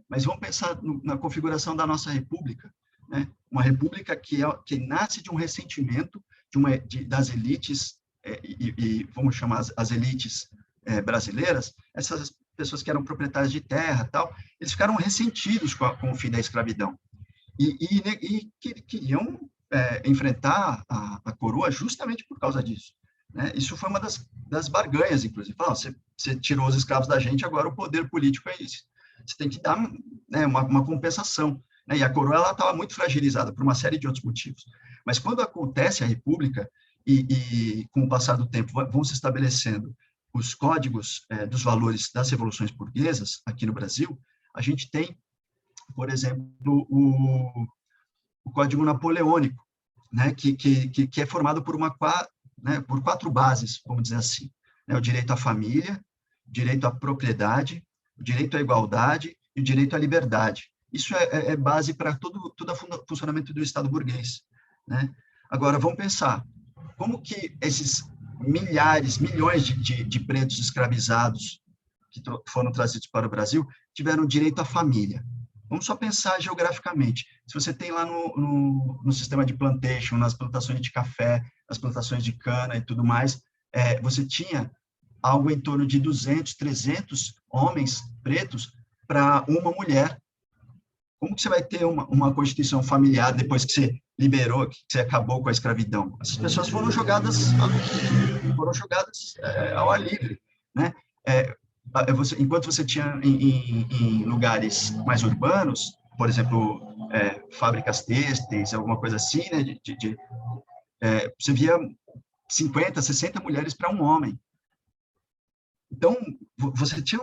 Speaker 2: Mas vamos pensar na configuração da nossa república, né? Uma república que nasce de um ressentimento das elites, vamos chamar as elites brasileiras, essas pessoas que eram proprietárias de terra, tal, eles ficaram ressentidos com o fim da escravidão e queriam enfrentar a coroa justamente por causa disso. Né? Isso foi uma das barganhas, inclusive. Você tirou os escravos da gente, agora o poder político é isso. Você tem que dar, né, uma compensação. Né? E a coroa estava muito fragilizada por uma série de outros motivos. Mas quando acontece a república e com o passar do tempo vão se estabelecendo os códigos dos valores das revoluções burguesas aqui no Brasil, a gente tem, por exemplo, o Código Napoleônico, né, que é formado por por 4 bases, vamos dizer assim, né, o direito à família, o direito à propriedade, o direito à igualdade e o direito à liberdade. Isso é base para todo o funcionamento do Estado burguês. Né? Agora, vamos pensar, como que esses milhares, milhões de pretos escravizados que foram trazidos para o Brasil tiveram direito à família? Vamos só pensar geograficamente. Se você tem lá no sistema de plantation, nas plantações de café, nas plantações de cana e tudo mais, você tinha algo em torno de 200, 300 homens pretos para uma mulher. Como que você vai ter uma constituição familiar depois que você liberou, que você acabou com a escravidão? Essas pessoas foram jogadas ao ar livre, né? Enquanto você tinha em lugares mais urbanos, por exemplo, fábricas têxteis, alguma coisa assim, né? Você via 50, 60 mulheres para um homem. Então, você tinha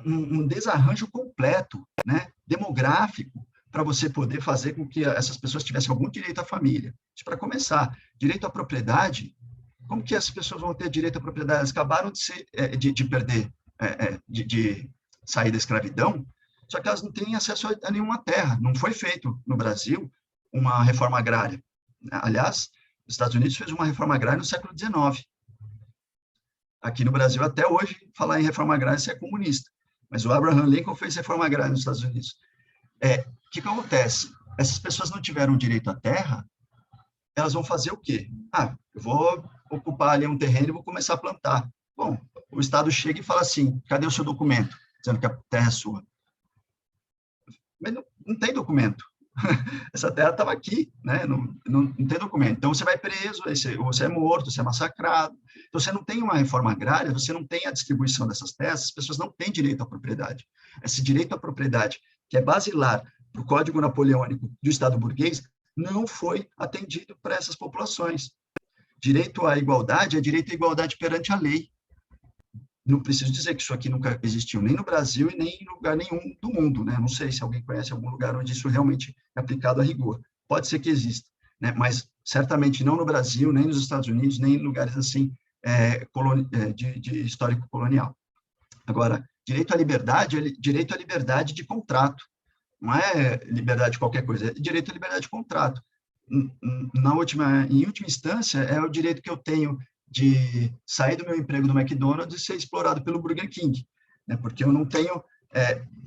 Speaker 2: um desarranjo completo, né, demográfico, para você poder fazer com que essas pessoas tivessem algum direito à família. Isso para começar. Direito à propriedade, como que as pessoas vão ter direito à propriedade? Elas acabaram de perder, de sair da escravidão, só que elas não têm acesso a nenhuma terra. Não foi feito no Brasil uma reforma agrária. Aliás, os Estados Unidos fez uma reforma agrária no século XIX. Aqui no Brasil, até hoje, falar em reforma agrária é comunista. Mas o Abraham Lincoln fez reforma agrária nos Estados Unidos. O que acontece? Essas pessoas não tiveram direito à terra, elas vão fazer o quê? Eu vou ocupar ali um terreno e vou começar a plantar. Bom, o Estado chega e fala assim, cadê o seu documento? Dizendo que a terra é sua. Mas não tem documento. Essa terra estava aqui, né? Não tem documento. Então, você vai preso, você é morto, você é massacrado. Então, você não tem uma reforma agrária, você não tem a distribuição dessas terras, as pessoas não têm direito à propriedade. Esse direito à propriedade, que é basilar para o Código Napoleônico do Estado burguês, não foi atendido para essas populações. Direito à igualdade é direito à igualdade perante a lei. Não preciso dizer que isso aqui nunca existiu, nem no Brasil e nem em lugar nenhum do mundo, né? Não sei se alguém conhece algum lugar onde isso realmente é aplicado a rigor. Pode ser que exista, né? Mas certamente não no Brasil, nem nos Estados Unidos, nem em lugares assim de histórico colonial. Agora, direito à liberdade de contrato. Não é liberdade de qualquer coisa, é direito à liberdade de contrato. Em última instância, é o direito que eu tenho de sair do meu emprego no McDonald's e ser explorado pelo Burger King, né? Porque eu não tenho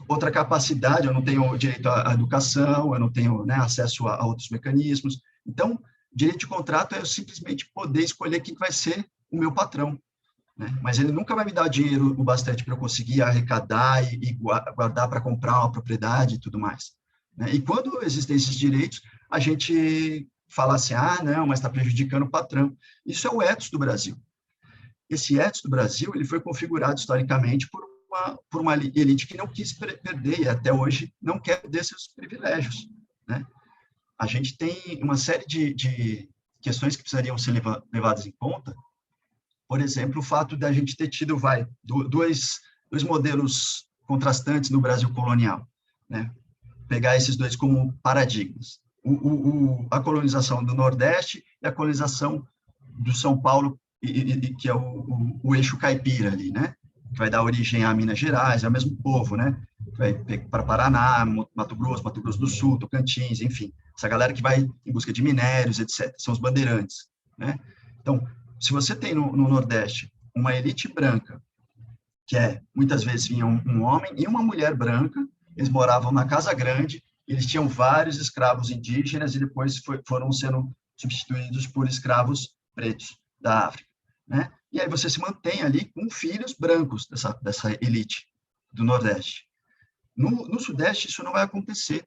Speaker 2: outra capacidade, eu não tenho direito à educação, eu não tenho, né, acesso a outros mecanismos. Então, direito de contrato é eu simplesmente poder escolher quem vai ser o meu patrão, né? Mas ele nunca vai me dar dinheiro o bastante para eu conseguir arrecadar e guardar para comprar uma propriedade e tudo mais, né? E quando existem esses direitos, a gente fala assim, ah, não, mas está prejudicando o patrão. Isso é o ethos do Brasil. Esse ethos do Brasil ele foi configurado historicamente por uma elite que não quis perder e até hoje não quer perder seus privilégios, né? A gente tem uma série de questões que precisariam ser levadas em conta. Por exemplo, o fato da gente ter tido, dois modelos contrastantes no Brasil colonial, né? Pegar esses dois como paradigmas. A colonização do Nordeste e a colonização do São Paulo, que é o eixo caipira ali, né? Que vai dar origem a Minas Gerais, é o mesmo povo, né? Vai para Paraná, Mato Grosso do Sul, Tocantins, enfim. Essa galera que vai em busca de minérios, etc. São os bandeirantes, né? Então, se você tem no Nordeste uma elite branca, que muitas vezes vinha um homem e uma mulher branca, eles moravam na Casa Grande, eles tinham vários escravos indígenas e depois foram sendo substituídos por escravos pretos da África, né? E aí você se mantém ali com filhos brancos dessa elite do Nordeste. No Sudeste isso não vai acontecer.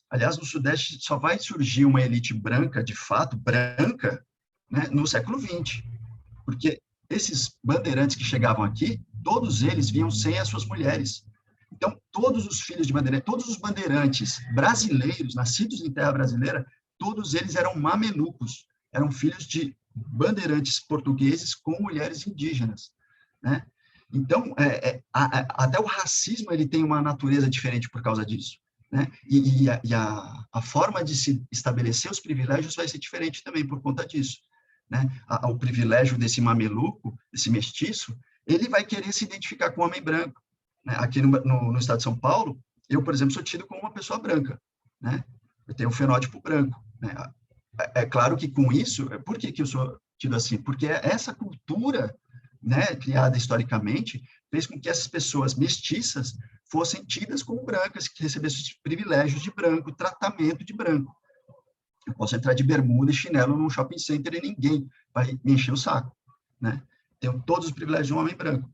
Speaker 2: Aliás, no Sudeste só vai surgir uma elite branca, de fato, branca, né, no século XX, porque esses bandeirantes que chegavam aqui, todos eles vinham sem as suas mulheres. Então, todos os filhos de bandeirantes, todos os bandeirantes brasileiros, nascidos em terra brasileira, todos eles eram mamelucos, eram filhos de bandeirantes portugueses com mulheres indígenas, né? Então, até o racismo ele tem uma natureza diferente por causa disso, né? E a forma de se estabelecer os privilégios vai ser diferente também por conta disso, né? O privilégio desse mameluco, desse mestiço, ele vai querer se identificar com o homem branco, né? Aqui no estado de São Paulo, eu, por exemplo, sou tido como uma pessoa branca, né? Eu tenho um fenótipo branco, né? É claro que com isso, por que eu sou tido assim? Porque essa cultura, né, criada historicamente, fez com que essas pessoas mestiças fossem tidas como brancas, que recebessem os privilégios de branco, tratamento de branco. Eu posso entrar de bermuda e chinelo num shopping center e ninguém vai me encher o saco, né? Tenho todos os privilégios de um homem branco.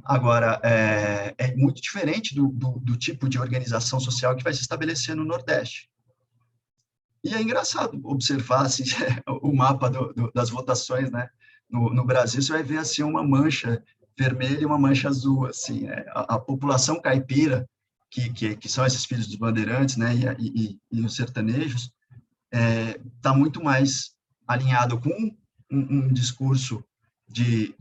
Speaker 2: Agora, é muito diferente do tipo de organização social que vai se estabelecer no Nordeste. E é engraçado observar assim, o mapa das votações, né? No Brasil, você vai ver assim, uma mancha vermelha e uma mancha azul. Assim, a população caipira, que são esses filhos dos bandeirantes, né? E os sertanejos, está muito mais alinhado com um discurso de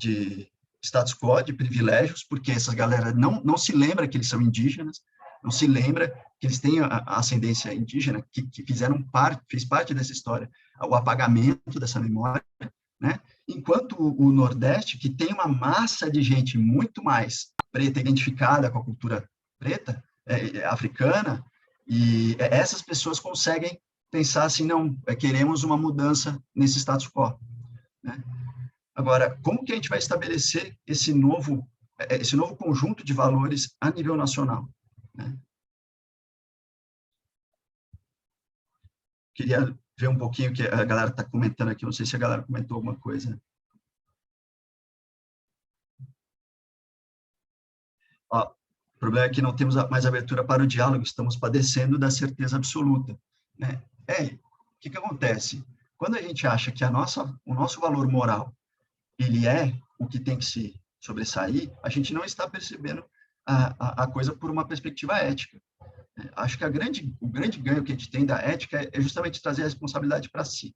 Speaker 2: status quo, de privilégios, porque essa galera não se lembra que eles são indígenas, não se lembra que eles têm a ascendência indígena, que fez parte dessa história, o apagamento dessa memória, né? Enquanto o Nordeste, que tem uma massa de gente muito mais preta, identificada com a cultura preta, africana, e essas pessoas conseguem pensar assim, não, queremos uma mudança nesse status quo, né? Agora, como que a gente vai estabelecer esse novo conjunto de valores a nível nacional, né? Queria ver um pouquinho o que a galera está comentando aqui, não sei se a galera comentou alguma coisa. Ó, O problema é que não temos mais abertura para o diálogo, estamos padecendo da certeza absoluta, né? O que acontece? Quando a gente acha que o nosso valor moral, ele é o que tem que se sobressair, a gente não está percebendo a coisa por uma perspectiva ética. Acho que o grande ganho que a gente tem da ética é justamente trazer a responsabilidade para si.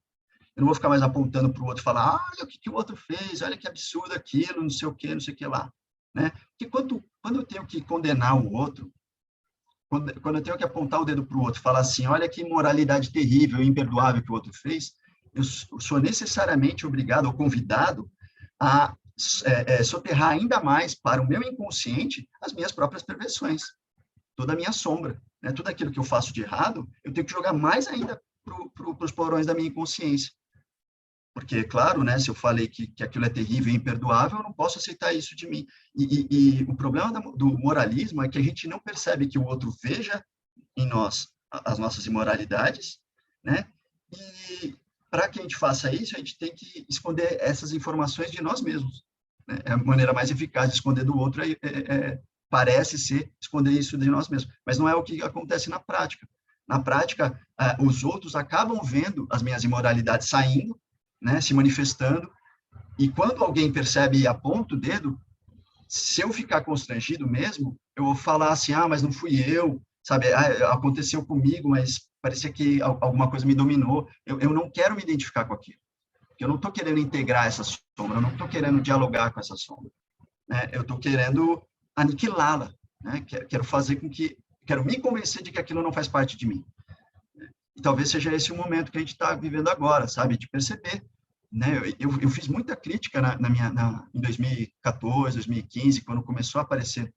Speaker 2: Eu não vou ficar mais apontando para o outro e falar, olha o que o outro fez, olha que absurdo aquilo, não sei o que lá. Né? Porque quando eu tenho que condenar o outro, quando eu tenho que apontar o dedo para o outro e falar assim, olha que moralidade terrível, imperdoável que o outro fez, eu sou necessariamente obrigado ou convidado a soterrar ainda mais para o meu inconsciente as minhas próprias perversões, toda a minha sombra. Né? Tudo aquilo que eu faço de errado, eu tenho que jogar mais ainda para os porões da minha inconsciência. Porque, claro, né, se eu falei que aquilo é terrível e imperdoável, eu não posso aceitar isso de mim. E o problema do moralismo é que a gente não percebe que o outro veja em nós as nossas imoralidades, né? E para que a gente faça isso, a gente tem que esconder essas informações de nós mesmos. Né? A maneira mais eficaz de esconder do outro parece ser esconder isso de nós mesmos, mas não é o que acontece na prática. Na prática, os outros acabam vendo as minhas imoralidades saindo, né, se manifestando, e quando alguém percebe e aponta o dedo, se eu ficar constrangido mesmo, eu vou falar assim, mas não fui eu, sabe, aconteceu comigo, mas parecia que alguma coisa me dominou, eu não quero me identificar com aquilo, eu não estou querendo integrar essa sombra, eu não estou querendo dialogar com essa sombra, né, eu estou querendo aniquilá-la, né, quero me convencer de que aquilo não faz parte de mim. E talvez seja esse o momento que a gente está vivendo agora, sabe? De perceber. Né? Eu fiz muita crítica em 2014, 2015, quando começou a aparecer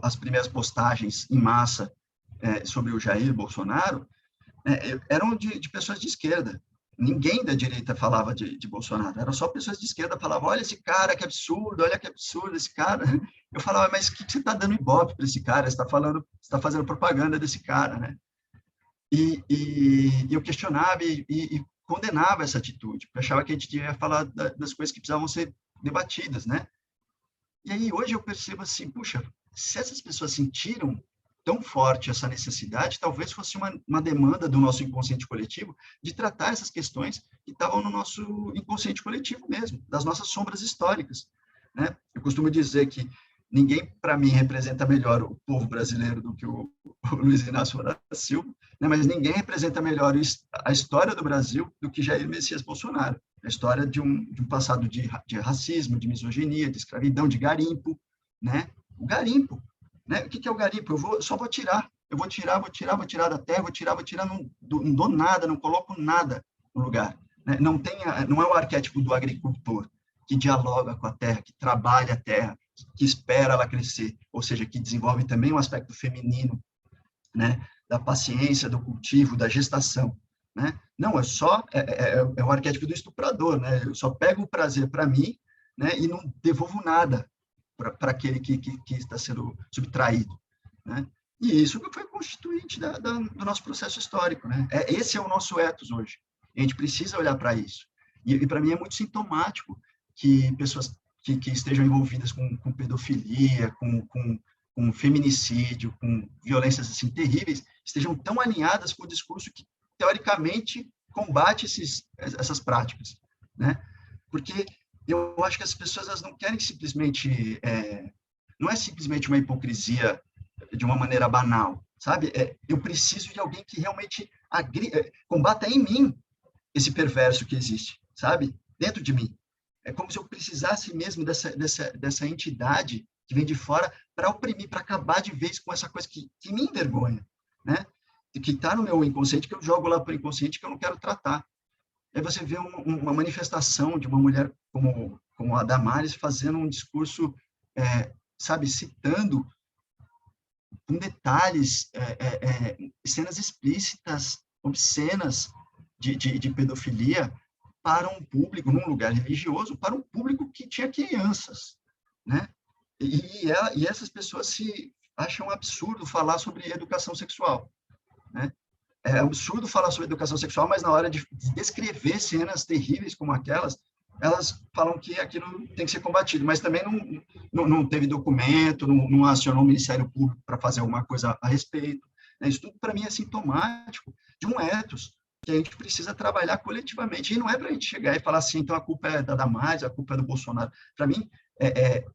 Speaker 2: as primeiras postagens em massa sobre o Jair Bolsonaro, eram de pessoas de esquerda. Ninguém da direita falava de Bolsonaro, eram só pessoas de esquerda que falavam, olha esse cara, que absurdo, olha que absurdo esse cara. Eu falava, mas o que você está dando ibope para esse cara? Você está fazendo propaganda desse cara, né? E eu questionava e condenava essa atitude, porque achava que a gente devia falar das coisas que precisavam ser debatidas, né? E aí hoje eu percebo assim, puxa, se essas pessoas sentiram tão forte essa necessidade, talvez fosse uma demanda do nosso inconsciente coletivo de tratar essas questões que estavam no nosso inconsciente coletivo mesmo, das nossas sombras históricas, né? Eu costumo dizer que ninguém, para mim, representa melhor o povo brasileiro do que o Luiz Inácio Lula da Silva, né? Mas ninguém representa melhor a história do Brasil do que Jair Messias Bolsonaro. A história de um passado de racismo, de misoginia, de escravidão, de garimpo, né? O garimpo. Né? O que é o garimpo? Só vou tirar. Eu vou tirar da terra, vou tirar, não dou nada, não coloco nada no lugar. Né? Não é o arquétipo do agricultor que dialoga com a terra, que trabalha a terra, que espera ela crescer, ou seja, que desenvolve também um aspecto feminino, né? Da paciência, do cultivo, da gestação. Né? Não, é o arquétipo do estuprador. Né? Eu só pego o prazer para mim, né? E não devolvo nada para aquele que está sendo subtraído. Né? E isso foi constituinte do nosso processo histórico. Né? Esse é o nosso ethos hoje. A gente precisa olhar para isso. E para mim é muito sintomático que pessoas que estejam envolvidas com pedofilia, com feminicídio, com violências assim terríveis, estejam tão alinhadas com o discurso que, teoricamente, combate essas práticas. Né? Porque eu acho que as pessoas elas não querem simplesmente não é simplesmente uma hipocrisia de uma maneira banal, sabe? Eu preciso de alguém que realmente combata em mim esse perverso que existe, sabe? Dentro de mim. É como se eu precisasse mesmo dessa entidade que vem de fora para oprimir, para acabar de vez com essa coisa que me envergonha, né? E que está no meu inconsciente, que eu jogo lá para o inconsciente, que eu não quero tratar. Aí você vê uma manifestação de uma mulher como a Damares fazendo um discurso, sabe, citando com detalhes, cenas explícitas, obscenas de pedofilia para um público, num lugar religioso, para um público que tinha crianças, né? E essas pessoas se acham absurdo falar sobre educação sexual, né? É absurdo falar sobre educação sexual, mas na hora de descrever cenas terríveis como aquelas, elas falam que aquilo tem que ser combatido, mas também não teve documento, não acionou o Ministério Público para fazer alguma coisa a respeito. Né? Isso tudo, para mim, é sintomático de um ethos que a gente precisa trabalhar coletivamente. E não é para a gente chegar e falar assim, então a culpa é da Damares, a culpa é do Bolsonaro. Para mim,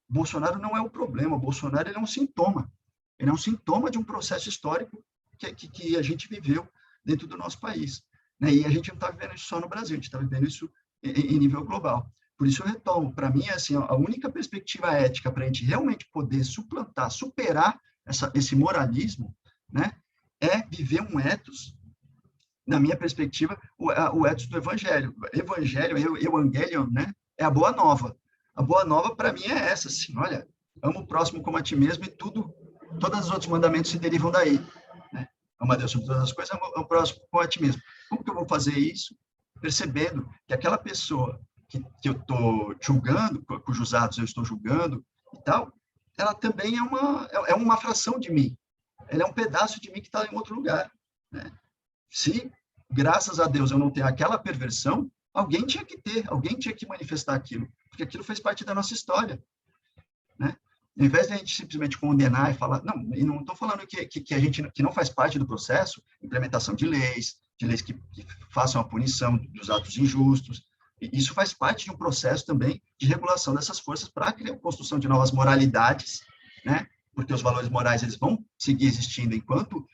Speaker 2: Bolsonaro não é o problema, o Bolsonaro ele é um sintoma. Ele é um sintoma de um processo histórico que a gente viveu dentro do nosso país. Né? E a gente não está vivendo isso só no Brasil, a gente está vivendo isso em nível global. Por isso eu retomo, para mim, assim, a única perspectiva ética para a gente realmente poder suplantar, superar esse moralismo, né, é viver um ethos, na minha perspectiva, o ethos do evangelho. Evangelho, evangelion, né, é a boa nova. A boa nova, para mim, é essa, assim, olha, ama o próximo como a ti mesmo e todos os outros mandamentos se derivam daí. Né? Ama a Deus sobre todas as coisas, ama o próximo como a ti mesmo. Como que eu vou fazer isso? Percebendo que aquela pessoa que eu estou julgando, cujos atos eu estou julgando e tal, ela também é uma fração de mim. Ela é um pedaço de mim que está em outro lugar. Né? Se, graças a Deus, eu não tenho aquela perversão, alguém tinha que ter, alguém tinha que manifestar aquilo, porque aquilo fez parte da nossa história. Né? Ao invés de a gente simplesmente condenar e falar, não, e não estou falando que a gente que não faz parte do processo, implementação de leis que façam a punição dos atos injustos, isso faz parte de um processo também de regulação dessas forças para a construção de novas moralidades, né? Porque os valores morais eles vão seguir existindo enquanto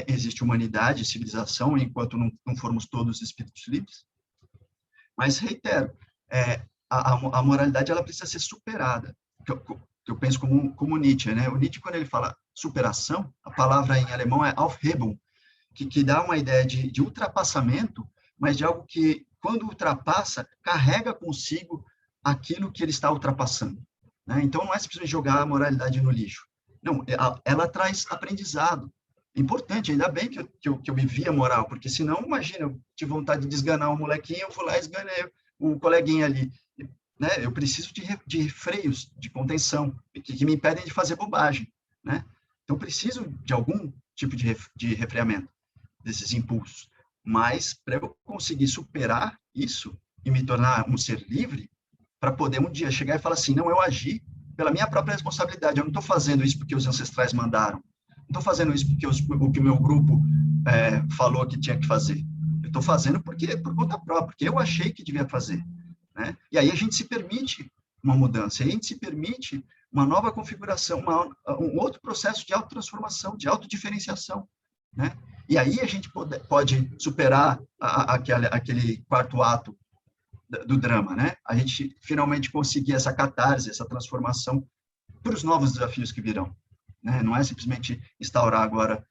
Speaker 2: existe humanidade, civilização, enquanto não formos todos espíritos livres. Mas reitero, a moralidade ela precisa ser superada. Eu penso como Nietzsche, né? O Nietzsche, quando ele fala superação, a palavra em alemão é Aufhebung, que dá uma ideia de ultrapassamento, mas de algo que, quando ultrapassa, carrega consigo aquilo que ele está ultrapassando. Né? Então, não é simplesmente jogar a moralidade no lixo. Não, ela traz aprendizado. É importante, ainda bem que eu vivi a moral, porque senão, imagina, eu tive vontade de desganar um molequinho, eu fui lá e esganei o coleguinha ali. Né? Eu preciso de freios, de contenção, que me impedem de fazer bobagem. Né? Então, preciso de algum tipo de refreamento desses impulsos. Mas, para eu conseguir superar isso e me tornar um ser livre, para poder um dia chegar e falar assim, não, eu agi pela minha própria responsabilidade, eu não estou fazendo isso porque os ancestrais mandaram, não estou fazendo isso porque o que o meu grupo falou que tinha que fazer, eu estou fazendo por conta própria, porque eu achei que devia fazer. Né? E aí a gente se permite uma mudança, a gente se permite uma nova configuração, um outro processo de autotransformação, de autodiferenciação. Né? E aí a gente pode superar aquele quarto ato do drama, né? A gente finalmente conseguir essa catarse, essa transformação para os novos desafios que virão. Né? Não é simplesmente instaurar agora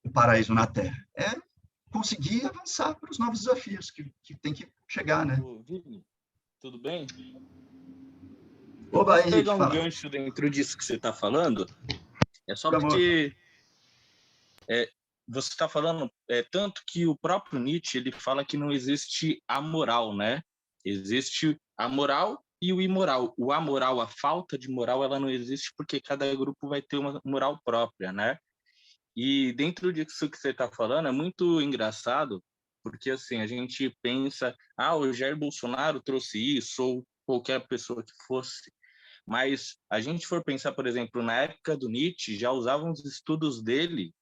Speaker 2: o paraíso na Terra. É conseguir avançar para os novos desafios que tem que chegar, né?
Speaker 3: Ô, Vini, tudo bem?
Speaker 2: Eu
Speaker 3: posso pegar um gancho dentro disso que você está falando? É só porque você está falando tanto que o próprio Nietzsche ele fala que não existe a moral, né? Existe a moral e o imoral. O amoral, a falta de moral, ela não existe porque cada grupo vai ter uma moral própria, né? E dentro disso que você está falando é muito engraçado, porque assim a gente pensa, o Jair Bolsonaro trouxe isso ou qualquer pessoa que fosse. Mas a gente for pensar, por exemplo, na época do Nietzsche, já usavam os estudos dele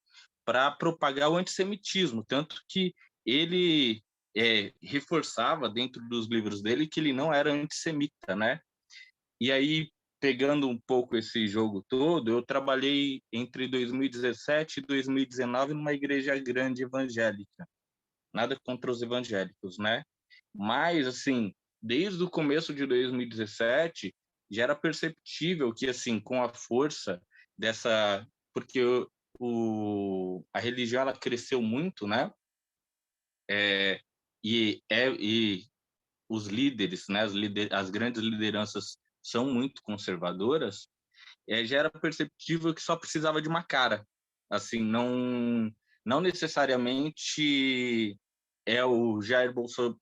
Speaker 3: para propagar o antissemitismo, tanto que ele reforçava dentro dos livros dele que ele não era antissemita, né? E aí, pegando um pouco esse jogo todo, eu trabalhei entre 2017 e 2019 numa igreja grande evangélica. Nada contra os evangélicos, né? Mas, assim, desde o começo de 2017, já era perceptível que, assim, com a força dessa... Porque a religião, ela cresceu muito, né? E os líderes, né? As grandes lideranças são muito conservadoras, já era perceptível que só precisava de uma cara. Assim, não necessariamente o Jair Bolsonaro,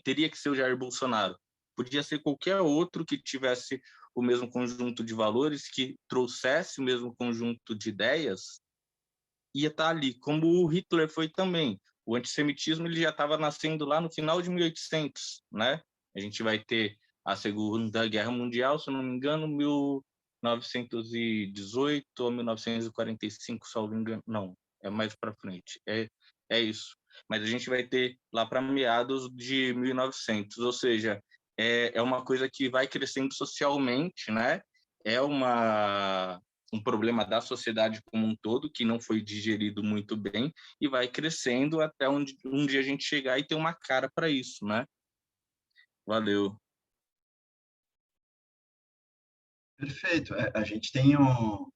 Speaker 3: teria que ser o Jair Bolsonaro. Podia ser qualquer outro que tivesse o mesmo conjunto de valores, que trouxesse o mesmo conjunto de ideias, ia estar ali, como o Hitler foi também. o antissemitismo ele já estava nascendo lá no final de 1800, né? A gente vai ter a Segunda Guerra Mundial, se eu não me engano, 1918 ou 1945, salvo engano. Não, é mais para frente. É isso. Mas a gente vai ter lá para meados de 1900, ou seja, é uma coisa que vai crescendo socialmente, né? É um problema da sociedade como um todo, que não foi digerido muito bem, e vai crescendo até onde um dia a gente chegar e ter uma cara para isso, né? Valeu.
Speaker 2: Perfeito. A gente tem um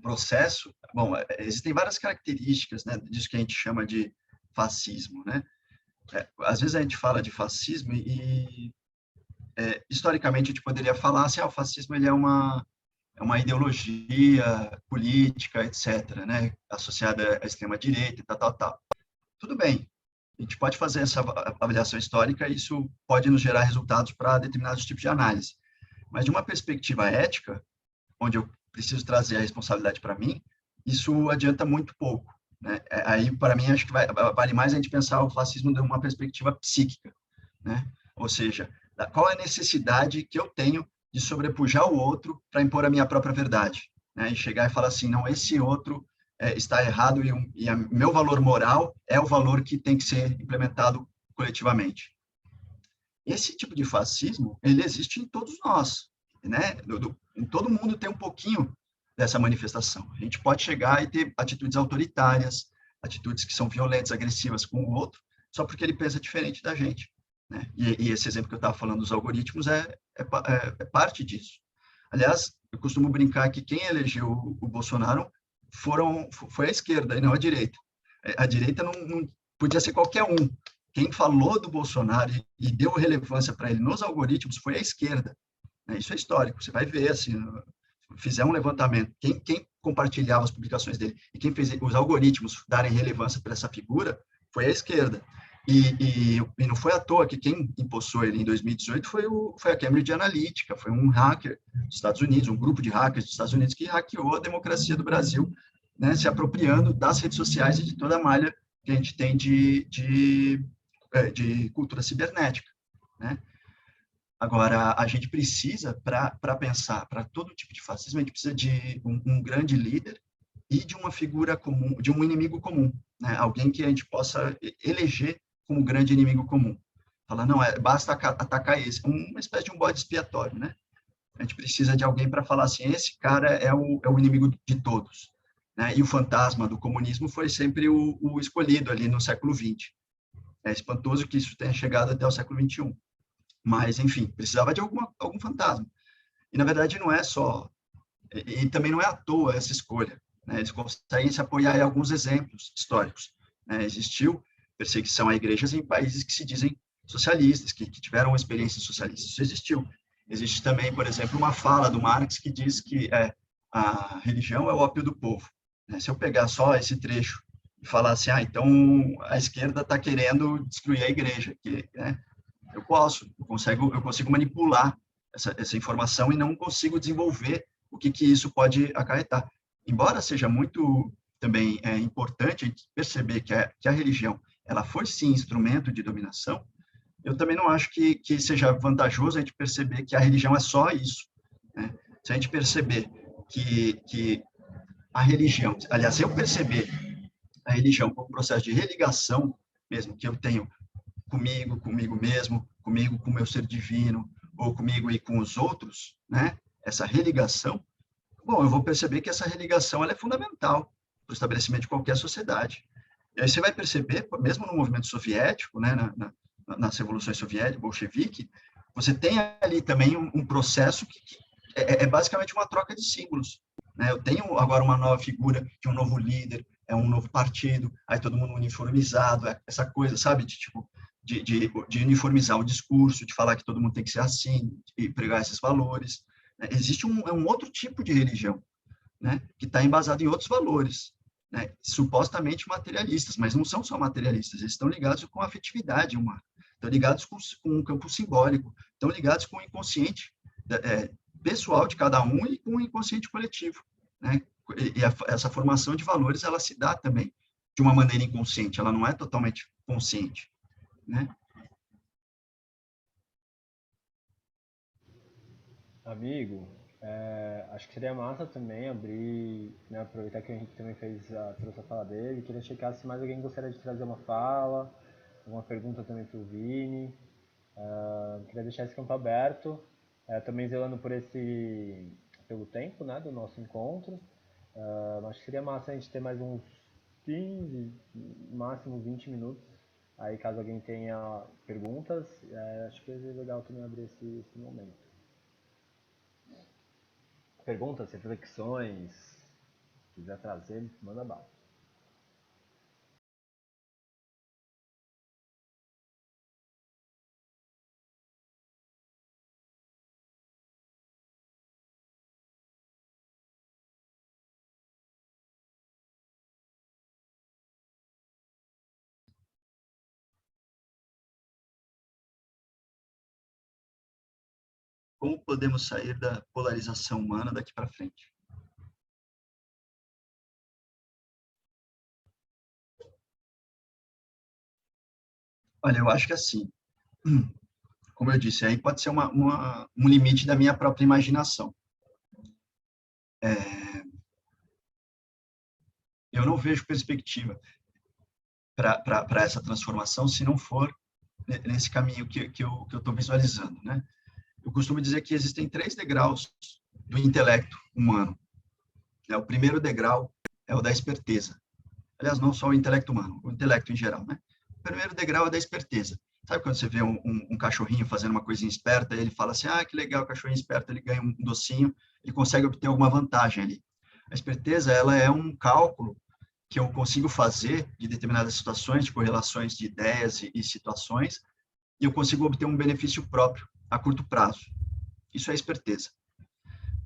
Speaker 2: processo. Bom, existem várias características, né, disso que a gente chama de fascismo, né? Às vezes a gente fala de fascismo e historicamente a gente poderia falar assim, o fascismo ele é uma ideologia política, etc., né, associada à extrema direita e tal, tal, tal. Tudo bem. A gente pode fazer essa avaliação histórica e isso pode nos gerar resultados para determinados tipos de análise. Mas de uma perspectiva ética, onde eu preciso trazer a responsabilidade para mim, isso adianta muito pouco, né? Aí, para mim, acho que vale mais a gente pensar o fascismo de uma perspectiva psíquica, né? Ou seja, qual é a necessidade que eu tenho de sobrepujar o outro para impor a minha própria verdade, né? E chegar e falar assim, não, esse outro está errado e meu valor moral é o valor que tem que ser implementado coletivamente. Esse tipo de fascismo, ele existe em todos nós, né? Em todo mundo tem um pouquinho dessa manifestação. A gente pode chegar e ter atitudes autoritárias, atitudes que são violentas, agressivas com o outro, só porque ele pensa diferente da gente, né? E esse exemplo que eu estava falando dos algoritmos é parte disso. Aliás, eu costumo brincar que quem elegeu o Bolsonaro foi a esquerda e não a direita. A direita não podia ser qualquer um. Quem falou do Bolsonaro e deu relevância para ele nos algoritmos foi a esquerda. Isso é histórico. Você vai ver, assim, fizer um levantamento, quem compartilhava as publicações dele e quem fez os algoritmos darem relevância para essa figura foi a esquerda. E não foi à toa que quem impulsou ele em 2018 foi a Cambridge Analytica, foi um hacker dos Estados Unidos, um grupo de hackers dos Estados Unidos que hackeou a democracia do Brasil, né, se apropriando das redes sociais e de toda a malha que a gente tem de cultura cibernética, né? Agora, a gente precisa, para pensar, para todo tipo de fascismo, a gente precisa de um grande líder e de uma figura comum, de um inimigo comum, né? Alguém que a gente possa eleger como grande inimigo comum. Falar, não, basta atacar esse, uma espécie de um bode expiatório, né? A gente precisa de alguém para falar assim, esse cara é o inimigo de todos, né? E o fantasma do comunismo foi sempre o escolhido ali no século XX. É espantoso que isso tenha chegado até o século XXI. Mas, enfim, precisava de algum fantasma. E, na verdade, não é só... E também não é à toa essa escolha, né? Eles conseguem se apoiar em alguns exemplos históricos, né? Existiu perseguição a igrejas em países que se dizem socialistas, que tiveram experiências socialistas. Isso existiu. Existe também, por exemplo, uma fala do Marx que diz que a religião é o ópio do povo, né? Se eu pegar só esse trecho e falar assim, então a esquerda está querendo destruir a igreja, né? Eu consigo manipular essa informação e não consigo desenvolver o que isso pode acarretar. Embora seja muito também importante a gente perceber que a religião ela foi sim instrumento de dominação, eu também não acho que seja vantajoso a gente perceber que a religião é só isso, né? Se a gente perceber que a religião, aliás, se eu perceber a religião como um processo de religação mesmo, que eu tenho comigo mesmo, comigo com o meu ser divino, ou comigo e com os outros, né? Essa religação, bom, eu vou perceber que essa religação ela é fundamental para o estabelecimento de qualquer sociedade. E aí você vai perceber, mesmo no movimento soviético, né, nas revoluções soviéticas, bolchevique, você tem ali também um processo que é basicamente uma troca de símbolos, né? Eu tenho agora uma nova figura de um novo líder, um novo partido, aí todo mundo uniformizado, essa coisa, sabe, de uniformizar o discurso, de falar que todo mundo tem que ser assim, e pregar esses valores. Existe um outro tipo de religião, né, que está embasado em outros valores, né, supostamente materialistas, mas não são só materialistas, eles estão ligados com a afetividade humana, estão ligados com um campo simbólico, estão ligados com o inconsciente pessoal de cada um e com o inconsciente coletivo, né? E essa formação de valores, ela se dá também de uma maneira inconsciente, ela não é totalmente consciente, né?
Speaker 4: Amigo, acho que seria massa também abrir, né, aproveitar que o Henrique também trouxe a fala dele, queria checar se mais alguém gostaria de trazer uma fala, uma pergunta também para o Vini. Queria deixar esse campo aberto, também zelando pelo tempo, né, do nosso encontro. Acho que seria massa a gente ter mais uns 15, máximo 20 minutos. Aí caso alguém tenha perguntas, acho que seria legal também abrir esse momento. Perguntas, reflexões, se quiser trazer, manda bala.
Speaker 2: Como podemos sair da polarização humana daqui para frente? Olha, eu acho que assim, como eu disse, aí pode ser um limite da minha própria imaginação. Eu não vejo perspectiva para essa transformação se não for nesse caminho que eu estou visualizando, né? Eu costumo dizer que existem 3 degraus do intelecto humano. O primeiro degrau é o da esperteza. Aliás, não só o intelecto humano, o intelecto em geral, né? O primeiro degrau é da esperteza. Sabe quando você vê um cachorrinho fazendo uma coisinha esperta, e ele fala assim, que legal, o cachorrinho esperto, ele ganha um docinho, ele consegue obter alguma vantagem ali. A esperteza, ela é um cálculo que eu consigo fazer de determinadas situações, de correlações de ideias e situações, e eu consigo obter um benefício próprio a curto prazo. Isso é esperteza.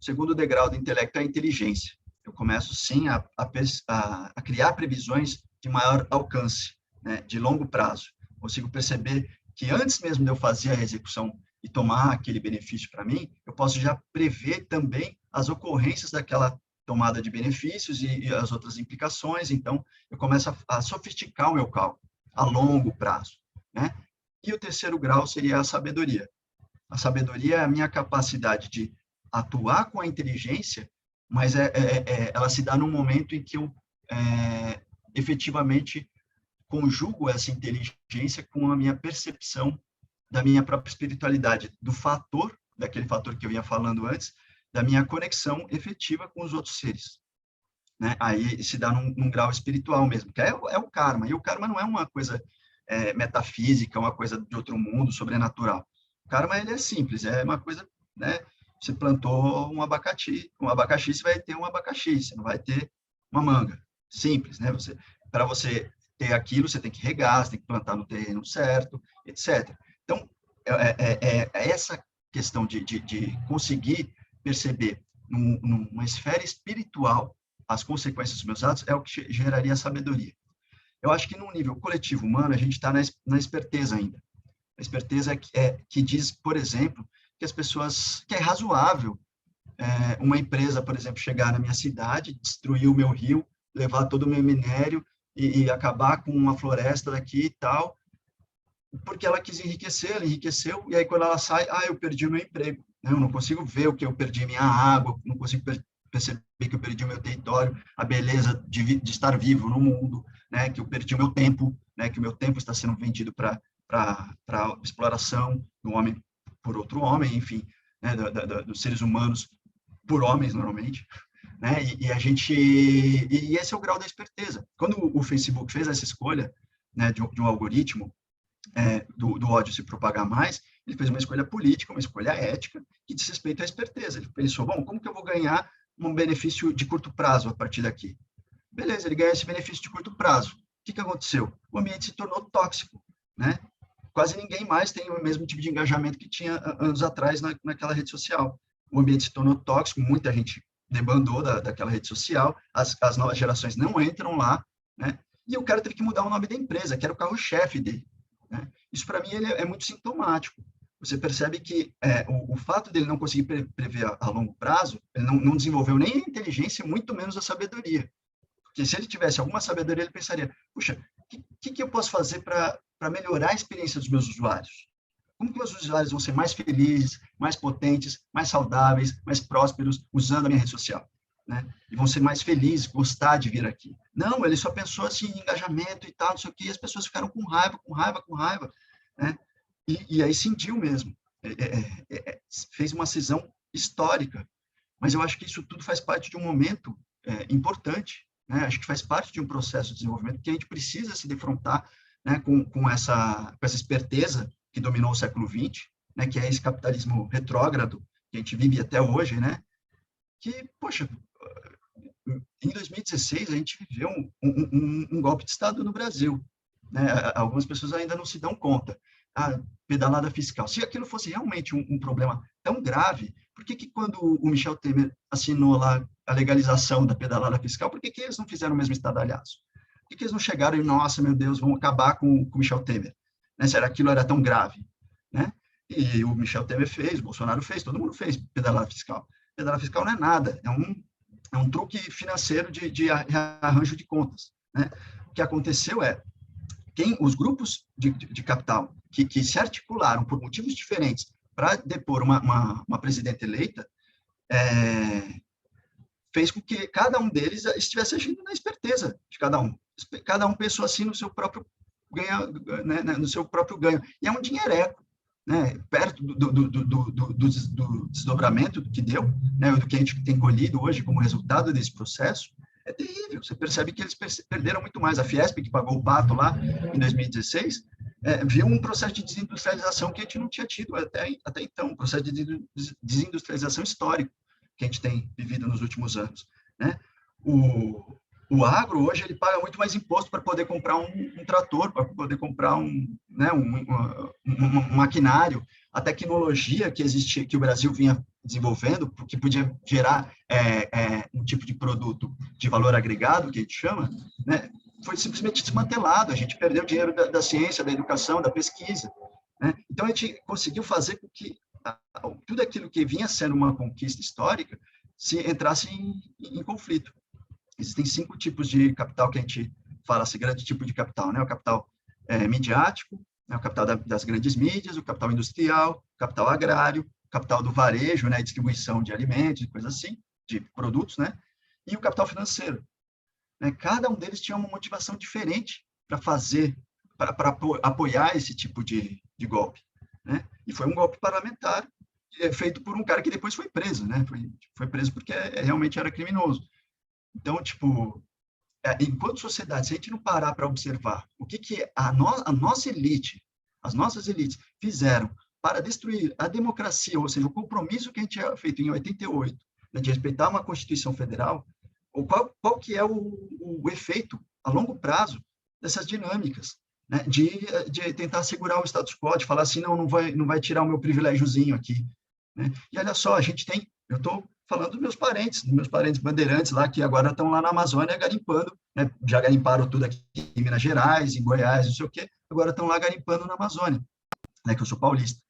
Speaker 2: O segundo degrau do intelecto é a inteligência. Eu começo, sim, a criar previsões de maior alcance, né, de longo prazo. Consigo perceber que antes mesmo de eu fazer a execução e tomar aquele benefício para mim, eu posso já prever também as ocorrências daquela tomada de benefícios e as outras implicações. Então, eu começo a sofisticar o meu cálculo a longo prazo, né? E o terceiro grau seria a sabedoria. A sabedoria é a minha capacidade de atuar com a inteligência, mas ela se dá num momento em que eu efetivamente conjugo essa inteligência com a minha percepção da minha própria espiritualidade, daquele fator que eu ia falando antes, da minha conexão efetiva com os outros seres. Né? Aí se dá num grau espiritual mesmo, que é o karma. E o karma não é uma coisa metafísica, uma coisa de outro mundo, sobrenatural. O karma, ele é simples, é uma coisa, né? Você plantou um abacaxi você vai ter um abacaxi, você não vai ter uma manga. Simples, né? Para você ter aquilo, você tem que regar, você tem que plantar no terreno certo, etc. Então, essa questão de conseguir perceber numa esfera espiritual as consequências dos meus atos é o que geraria a sabedoria. Eu acho que, no nível coletivo humano, a gente está na esperteza ainda. A esperteza que diz, por exemplo, que é razoável uma empresa, por exemplo, chegar na minha cidade, destruir o meu rio, levar todo o meu minério e acabar com uma floresta daqui e tal, porque ela quis enriquecer, ela enriqueceu, e aí quando ela sai, eu perdi o meu emprego, né? Eu não consigo ver o que eu perdi minha água, não consigo perceber que eu perdi o meu território, a beleza de estar vivo no mundo, né? Que eu perdi o meu tempo, né? Que o meu tempo está sendo vendido para exploração do homem por outro homem, enfim, né? Dos seres humanos por homens, normalmente, né? E esse é o grau da esperteza. Quando o Facebook fez essa escolha, né, de um algoritmo, do ódio se propagar mais, ele fez uma escolha política, uma escolha ética, que diz respeito à esperteza. Ele pensou, bom, como que eu vou ganhar um benefício de curto prazo a partir daqui? Beleza, ele ganha esse benefício de curto prazo. O que aconteceu? O ambiente se tornou tóxico, né? Quase ninguém mais tem o mesmo tipo de engajamento que tinha anos atrás naquela rede social. O ambiente se tornou tóxico, muita gente debandou daquela rede social, as novas gerações não entram lá, né? E o cara teve que mudar o nome da empresa, que era o carro-chefe dele. Né? Isso, para mim, ele é muito sintomático. Você percebe que o fato dele não conseguir prever a longo prazo, ele não desenvolveu nem a inteligência, muito menos a sabedoria. Porque se ele tivesse alguma sabedoria, ele pensaria, puxa, o que eu posso fazer para melhorar a experiência dos meus usuários? Como que meus usuários vão ser mais felizes, mais potentes, mais saudáveis, mais prósperos usando a minha rede social? Né? E vão ser mais felizes, gostar de vir aqui. Não, ele só pensou assim em engajamento e tal, não sei o quê, e as pessoas ficaram com raiva, né? E aí sentiu mesmo. Fez uma cisão histórica. Mas eu acho que isso tudo faz parte de um momento importante, né? Acho que faz parte de um processo de desenvolvimento que a gente precisa se defrontar, né, com essa esperteza que dominou o século XX, né, que é esse capitalismo retrógrado que a gente vive até hoje, né? Que, poxa, em 2016 a gente viveu um golpe de Estado no Brasil, né? Algumas pessoas ainda não se dão conta. A pedalada fiscal. Se aquilo fosse realmente um problema tão grave, por que quando o Michel Temer assinou lá a legalização da pedalada fiscal, por que eles não fizeram o mesmo estadalhaço? Por que eles não chegaram e, nossa, meu Deus, vamos acabar com o Michel Temer? Né? Se aquilo era tão grave, né? E o Michel Temer fez, o Bolsonaro fez, todo mundo fez pedalada fiscal. Pedalada fiscal não é nada, é um truque financeiro de arranjo de contas, né? O que aconteceu é os grupos de capital que se articularam por motivos diferentes para depor uma presidenta eleita, fez com que cada um deles estivesse agindo na esperteza de cada um. Cada um pensou assim no seu próprio ganho, né, no seu próprio ganho. E é um dinheireco, né, perto do desdobramento que deu, né, do que a gente tem colhido hoje como resultado desse processo. É terrível. Você percebe que eles perderam muito mais. A Fiesp, que pagou o pato lá em 2016, viu um processo de desindustrialização que a gente não tinha tido até então, um processo de desindustrialização histórico que a gente tem vivido nos últimos anos, né? O agro, hoje, ele paga muito mais imposto para poder comprar um trator, para poder comprar um maquinário. A tecnologia que existia, que o Brasil vinha desenvolvendo, que podia gerar um tipo de produto de valor agregado, que a gente chama, né, foi simplesmente desmantelado. A gente perdeu dinheiro da ciência, da educação, da pesquisa, né? Então, a gente conseguiu fazer com que tudo aquilo que vinha sendo uma conquista histórica se entrasse em conflito. Existem 5 tipos de capital que a gente fala, esse grande tipo de capital, né? O capital midiático, né? O capital das grandes mídias, o capital industrial, o capital agrário, o capital do varejo, né? Distribuição de alimentos e coisas assim, de produtos, né? E o capital financeiro. Né? Cada um deles tinha uma motivação diferente para apoiar esse tipo de golpe, né? E foi um golpe parlamentar feito por um cara que depois foi preso, né? Foi preso porque realmente era criminoso. Então, tipo, enquanto sociedade, se a gente não parar para observar o que a nossa elite, as nossas elites fizeram para destruir a democracia, ou seja, o compromisso que a gente tinha feito em 88, né, de respeitar uma Constituição Federal, qual que é o efeito a longo prazo dessas dinâmicas, né, de tentar segurar o status quo, de falar assim, não vai tirar o meu privilégiozinho aqui, né? E olha só, eu estou falando dos meus parentes bandeirantes lá, que agora estão lá na Amazônia garimpando, né? Já garimparam tudo aqui em Minas Gerais, em Goiás, não sei o quê, agora estão lá garimpando na Amazônia, né? Que eu sou paulista.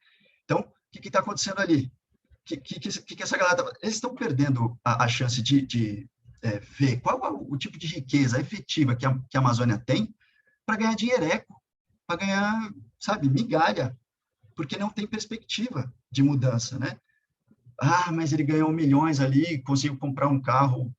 Speaker 2: Então, o que está acontecendo ali? Que essa galera eles estão perdendo a chance de ver qual é o tipo de riqueza efetiva que a Amazônia tem para ganhar dinheireco, para ganhar, sabe, migalha, porque não tem perspectiva de mudança, né? Ah, mas ele ganhou milhões ali, conseguiu comprar um carro.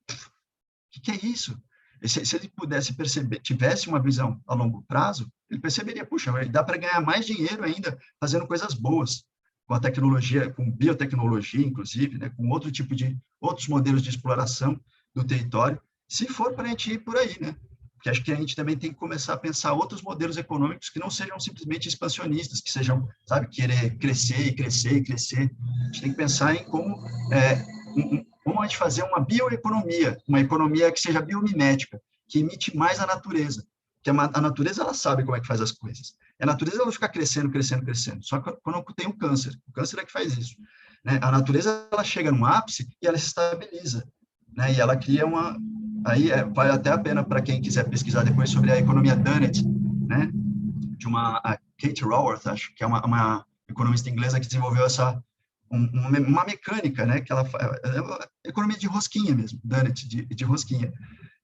Speaker 2: O que é isso? Se ele pudesse perceber, tivesse uma visão a longo prazo, ele perceberia, puxa, dá para ganhar mais dinheiro ainda fazendo coisas boas, com a tecnologia, com biotecnologia, inclusive, né, com outros modelos de exploração do território, se for para a gente ir por aí, né? Porque acho que a gente também tem que começar a pensar outros modelos econômicos que não sejam simplesmente expansionistas, que sejam, sabe, querer crescer e crescer e crescer. A gente tem que pensar em como a gente fazer uma bioeconomia, uma economia que seja biomimética, que imite mais a natureza. Porque a natureza, ela sabe como é que faz as coisas. A natureza, ela fica crescendo. Só que quando tem o câncer é que faz isso, né? A natureza, ela chega num ápice e ela se estabiliza, né? E ela cria aí vale até a pena para quem quiser pesquisar depois sobre a economia Dunnett, né? De a Kate Raworth, acho que é uma economista inglesa que desenvolveu uma mecânica, né? Que ela economia de rosquinha mesmo, Dunnett de rosquinha,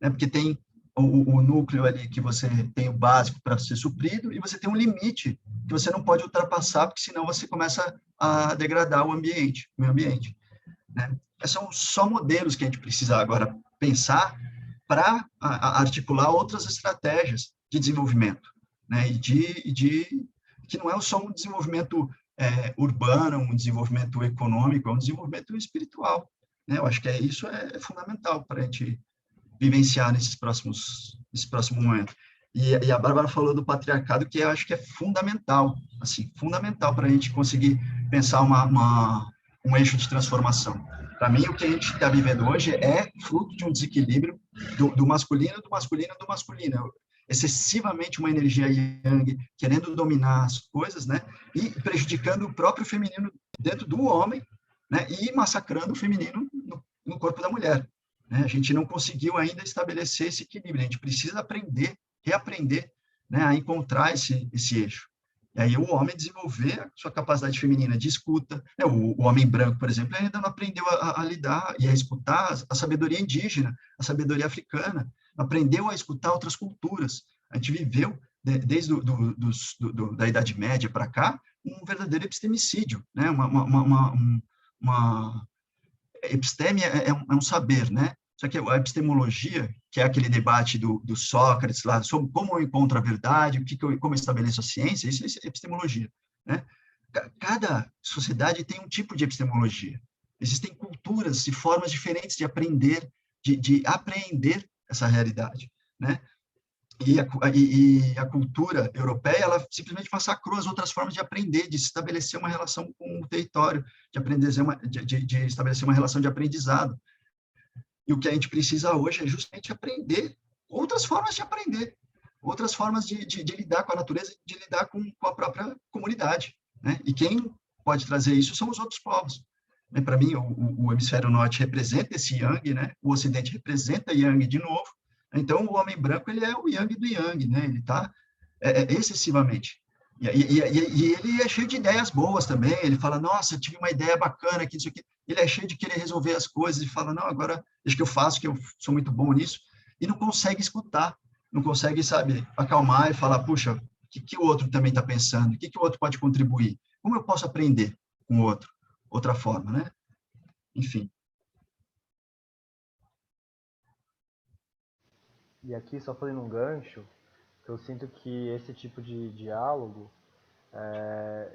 Speaker 2: né? Porque tem o núcleo ali que você tem o básico para ser suprido e você tem um limite que você não pode ultrapassar, porque senão você começa a degradar o meio ambiente, né? Esses são só modelos que a gente precisa agora pensar para articular outras estratégias de desenvolvimento, né? Que não é só um desenvolvimento urbano, um desenvolvimento econômico, é um desenvolvimento espiritual, né? Eu acho que isso é fundamental para a gente vivenciar nesse próximo momento. E a Bárbara falou do patriarcado, que eu acho que é fundamental, assim, fundamental para a gente conseguir pensar um eixo de transformação. Para mim, o que a gente está vivendo hoje é fruto de um desequilíbrio do masculino, do masculino, do masculino. Excessivamente uma energia yang, querendo dominar as coisas, né? E prejudicando o próprio feminino dentro do homem, né? E massacrando o feminino no corpo da mulher, né? A gente não conseguiu ainda estabelecer esse equilíbrio. A gente precisa aprender, reaprender, né? A encontrar esse eixo. E aí o homem desenvolver a sua capacidade feminina de escuta, né? O homem branco, por exemplo, ainda não aprendeu a lidar e a escutar a sabedoria indígena, a sabedoria africana, aprendeu a escutar outras culturas. A gente viveu, desde da Idade Média para cá, um verdadeiro epistemicídio, né? Episteme é um saber, né? Só que a epistemologia, que é aquele debate do Sócrates lá, sobre como eu encontro a verdade, como eu estabeleço a ciência, isso é epistemologia, né? Cada sociedade tem um tipo de epistemologia. Existem culturas e formas diferentes de aprender, de apreender essa realidade, né? E a cultura europeia, ela simplesmente massacrou as outras formas de aprender, de estabelecer uma relação com o território, de estabelecer uma relação de aprendizado. E o que a gente precisa hoje é justamente aprender outras formas de aprender, outras formas de lidar com a natureza, de lidar com a própria comunidade, né? E quem pode trazer isso são os outros povos. Para mim, o hemisfério norte representa esse yang, né? O ocidente representa yang de novo. Então, o homem branco, ele é o yang do yang, né? Ele está excessivamente. E ele é cheio de ideias boas também. Ele fala, nossa, eu tive uma ideia bacana aqui, isso aqui. Ele é cheio de querer resolver as coisas e fala, não, agora deixa que eu faço, que eu sou muito bom nisso. E não consegue escutar, não consegue, sabe, acalmar e falar, puxa, o que o outro também está pensando? O que o outro pode contribuir? Como eu posso aprender com o outro? Outra forma, né? Enfim.
Speaker 4: E aqui, só fazendo um gancho, eu sinto que esse tipo de diálogo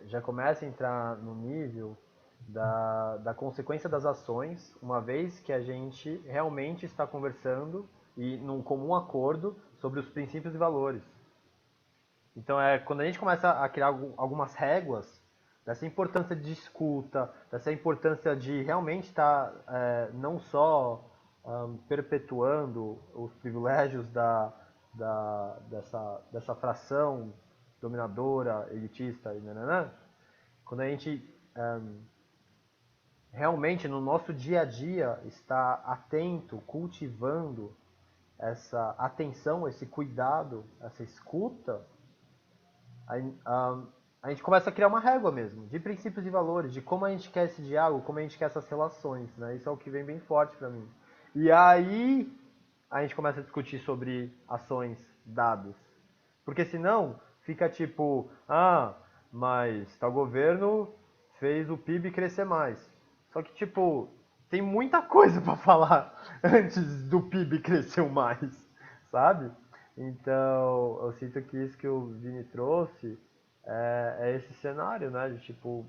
Speaker 4: já começa a entrar no nível da consequência das ações, uma vez que a gente realmente está conversando e num comum acordo sobre os princípios e valores. Então, quando a gente começa a criar algumas réguas dessa importância de escuta, dessa importância de realmente estar não só perpetuando os privilégios dessa fração dominadora, elitista e nananã, quando a gente realmente no nosso dia a dia está atento, cultivando essa atenção, esse cuidado, essa escuta, a gente começa a criar uma régua mesmo, de princípios e valores, de como a gente quer esse diálogo, como a gente quer essas relações, né? Isso é o que vem bem forte para mim. E aí a gente começa a discutir sobre ações dadas. Porque senão fica tipo, mas tal governo fez o PIB crescer mais. Só que tipo, tem muita coisa para falar antes do PIB crescer mais, sabe? Então, eu sinto que isso que o Vini trouxe é esse cenário, né? De tipo,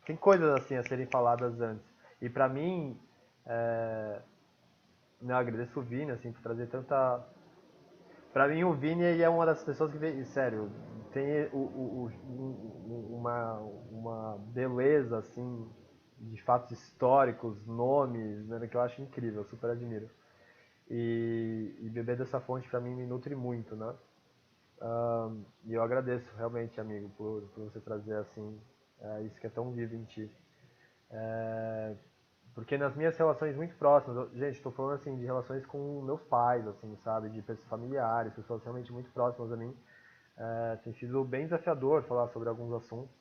Speaker 4: tem coisas assim a serem faladas antes. E pra mim, né, eu agradeço o Vini, assim, por trazer tanta. Pra mim, o Vini ele é uma das pessoas que vem. Sério, tem uma beleza, assim, de fatos históricos, nomes, né, que eu acho incrível, eu super admiro. E beber dessa fonte pra mim me nutre muito, né? E eu agradeço realmente, amigo, por você trazer assim isso que é tão vivo em ti. Porque nas minhas relações muito próximas, gente, estou falando assim de relações com meus pais, assim, sabe, de pessoas familiares, pessoas realmente muito próximas a mim, tem sido bem desafiador falar sobre alguns assuntos,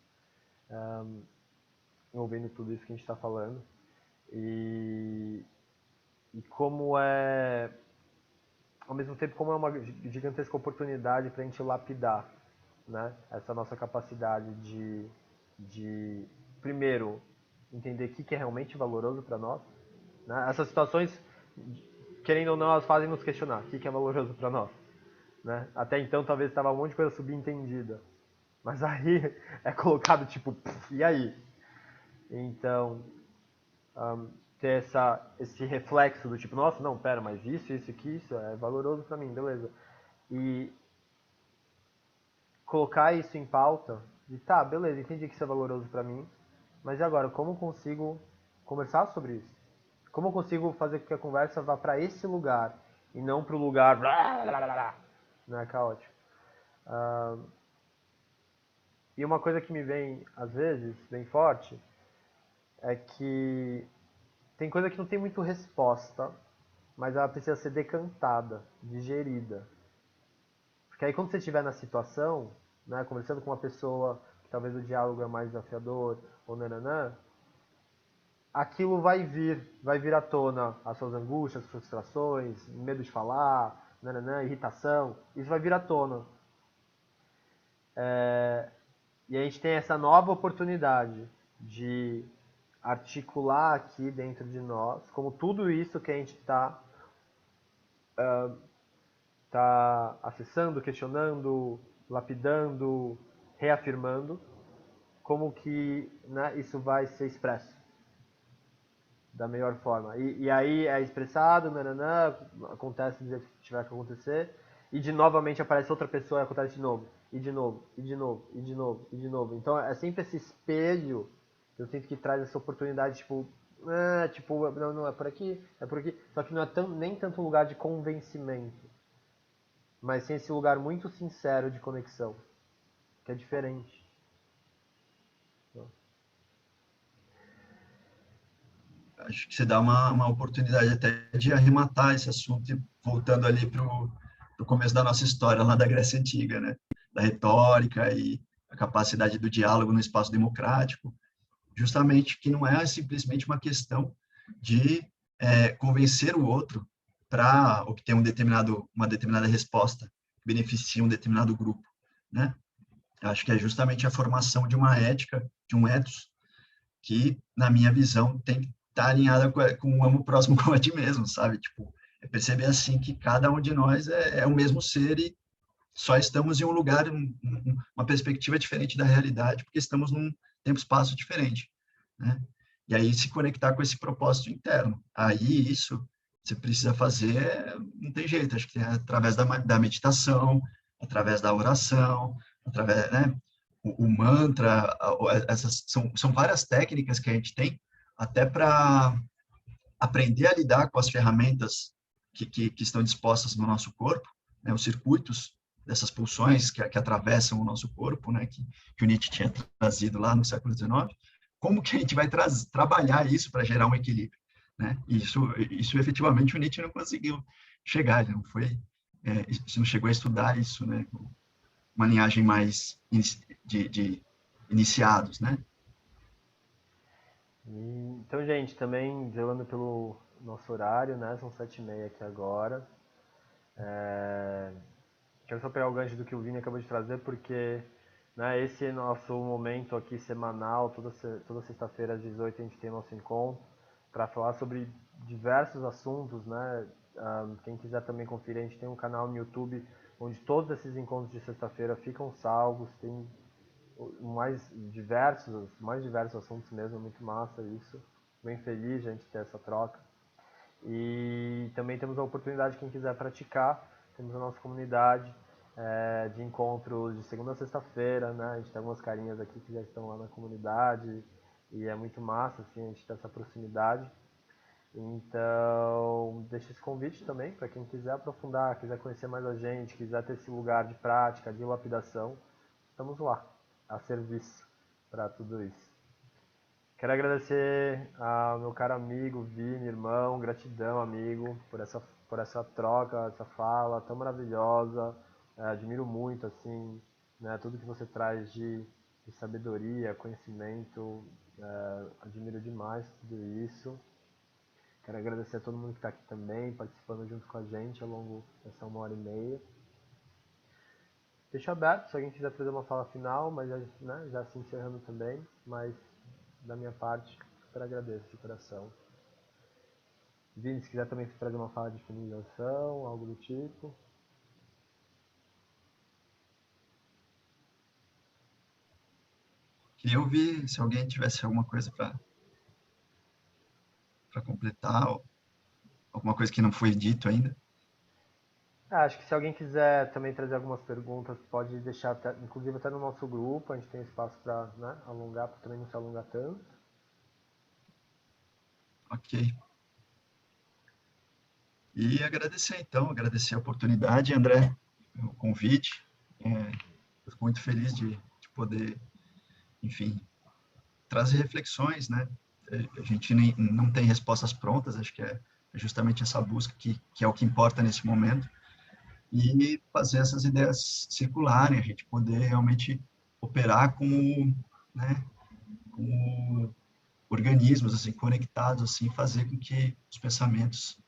Speaker 4: envolvendo tudo isso que a gente está falando. E como ao mesmo tempo como é uma gigantesca oportunidade para a gente lapidar, né, essa nossa capacidade de primeiro, entender o que é realmente valoroso para nós. Né? Essas situações, querendo ou não, elas fazem nos questionar o que é valoroso para nós. Né? Até então, talvez estava um monte de coisa subentendida. Mas aí é colocado tipo, e aí? Então, ter esse reflexo do tipo, nossa, não, pera, mas isso aqui, isso é valoroso para mim, beleza. E colocar isso em pauta, de tá, beleza, entendi que isso é valoroso para mim, mas e agora, como consigo conversar sobre isso? Como eu consigo fazer com que a conversa vá para esse lugar e não para o lugar não é caótico. E uma coisa que me vem às vezes bem forte é que tem coisa que não tem muito resposta, mas ela precisa ser decantada, digerida. Porque aí quando você estiver na situação, né, conversando com uma pessoa que talvez o diálogo é mais desafiador ou nananã, aquilo vai vir à tona as suas angústias, frustrações, medo de falar, nananã, irritação, isso vai vir à tona. E a gente tem essa nova oportunidade de articular aqui dentro de nós, como tudo isso que a gente tá acessando, questionando, lapidando, reafirmando, como que, né, isso vai ser expresso da melhor forma. E aí é expressado, nananã, acontece do jeito que tiver que acontecer, e de novamente aparece outra pessoa e acontece de novo, e de novo, e de novo, e de novo, e de novo. Então é sempre esse espelho que eu sinto que traz essa oportunidade, tipo, não é por aqui, é por aqui. Só que não é nem tanto um lugar de convencimento, mas sim esse lugar muito sincero de conexão, que é diferente.
Speaker 2: Acho que você dá uma oportunidade até de arrematar esse assunto, e voltando ali para o começo da nossa história, lá da Grécia Antiga, né? Da retórica e a capacidade do diálogo no espaço democrático, justamente que não é simplesmente uma questão de convencer o outro para obter uma determinada resposta que beneficie um determinado grupo, né? Acho que é justamente a formação de uma ética, de um ethos, que, na minha visão, tem que estar alinhada com o amo próximo como a ti mesmo, sabe? Tipo, é perceber assim que cada um de nós é o mesmo ser e só estamos em um lugar, uma perspectiva diferente da realidade, porque estamos num tempo-espaço diferente, né? E aí se conectar com esse propósito interno. Aí isso você precisa fazer, não tem jeito, acho que é através da meditação, através da oração, através, né? O mantra, essas são várias técnicas que a gente tem até para aprender a lidar com as ferramentas que estão dispostas no nosso corpo, né, os circuitos dessas pulsões que atravessam o nosso corpo, né, que o Nietzsche tinha trazido lá no século XIX, como que a gente vai trabalhar isso para gerar um equilíbrio, né? Isso efetivamente o Nietzsche não conseguiu chegar, ele não foi, não chegou a estudar isso, né? Uma linhagem mais de iniciados, né?
Speaker 4: Então, gente, também zelando pelo nosso horário, né? São 7h30 aqui agora. Quero só pegar o gancho do que o Vini acabou de trazer, porque, né, esse é nosso momento aqui semanal, toda sexta-feira às 18 a gente tem nosso encontro para falar sobre diversos assuntos, né? Quem quiser também conferir, a gente tem um canal no YouTube onde todos esses encontros de sexta-feira ficam salvos, tem mais diversos assuntos mesmo, muito massa isso. Bem feliz de a gente ter essa troca. E também temos a oportunidade, quem quiser praticar, temos a nossa comunidade de encontros de segunda a sexta-feira, né? A gente tem algumas carinhas aqui que já estão lá na comunidade e é muito massa, assim, a gente ter essa proximidade. Então, deixa esse convite também para quem quiser aprofundar, quiser conhecer mais a gente, quiser ter esse lugar de prática, de lapidação, estamos lá, a serviço para tudo isso. Quero agradecer ao meu caro amigo Vini, irmão, gratidão, amigo, por essa troca, essa fala tão maravilhosa. Admiro muito, assim, né, tudo que você traz de sabedoria, conhecimento. Admiro demais tudo isso. Quero agradecer a todo mundo que está aqui também, participando junto com a gente ao longo dessa 1h30. Deixo aberto se alguém quiser fazer uma fala final, mas né, já se encerrando também. Mas da minha parte, super agradeço de coração. Vini, se quiser também trazer uma fala de finalização, algo do tipo.
Speaker 2: Queria ouvir se alguém tivesse alguma coisa para completar, ou alguma coisa que não foi dito ainda.
Speaker 4: Acho que se alguém quiser também trazer algumas perguntas, pode deixar, até, inclusive até no nosso grupo, a gente tem espaço para, né, alongar, para também não se alongar tanto.
Speaker 2: Ok. E agradecer, então, agradecer a oportunidade, André, o convite. Eu fico muito feliz de poder, enfim, trazer reflexões, né? A gente não tem respostas prontas, acho que é justamente essa busca que é o que importa nesse momento, e fazer essas ideias circularem, a gente poder realmente operar como, né, como organismos assim conectados, assim, fazer com que os pensamentos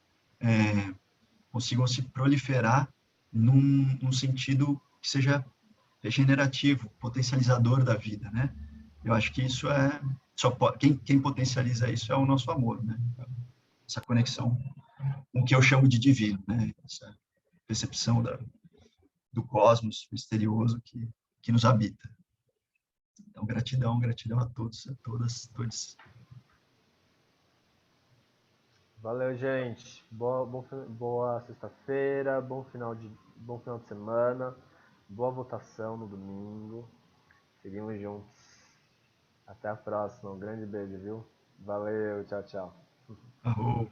Speaker 2: consigam se proliferar num sentido que seja regenerativo, potencializador da vida, né? Eu acho que isso quem potencializa isso é o nosso amor, né? Essa conexão com o que eu chamo de divino, né? Essa percepção do cosmos misterioso que nos habita. Então, gratidão a todos, a todas, todos.
Speaker 4: Valeu, gente. Boa sexta-feira, bom final de semana, boa votação no domingo. Seguimos juntos. Até a próxima. Um grande beijo, viu? Valeu, tchau, tchau.
Speaker 2: Arro.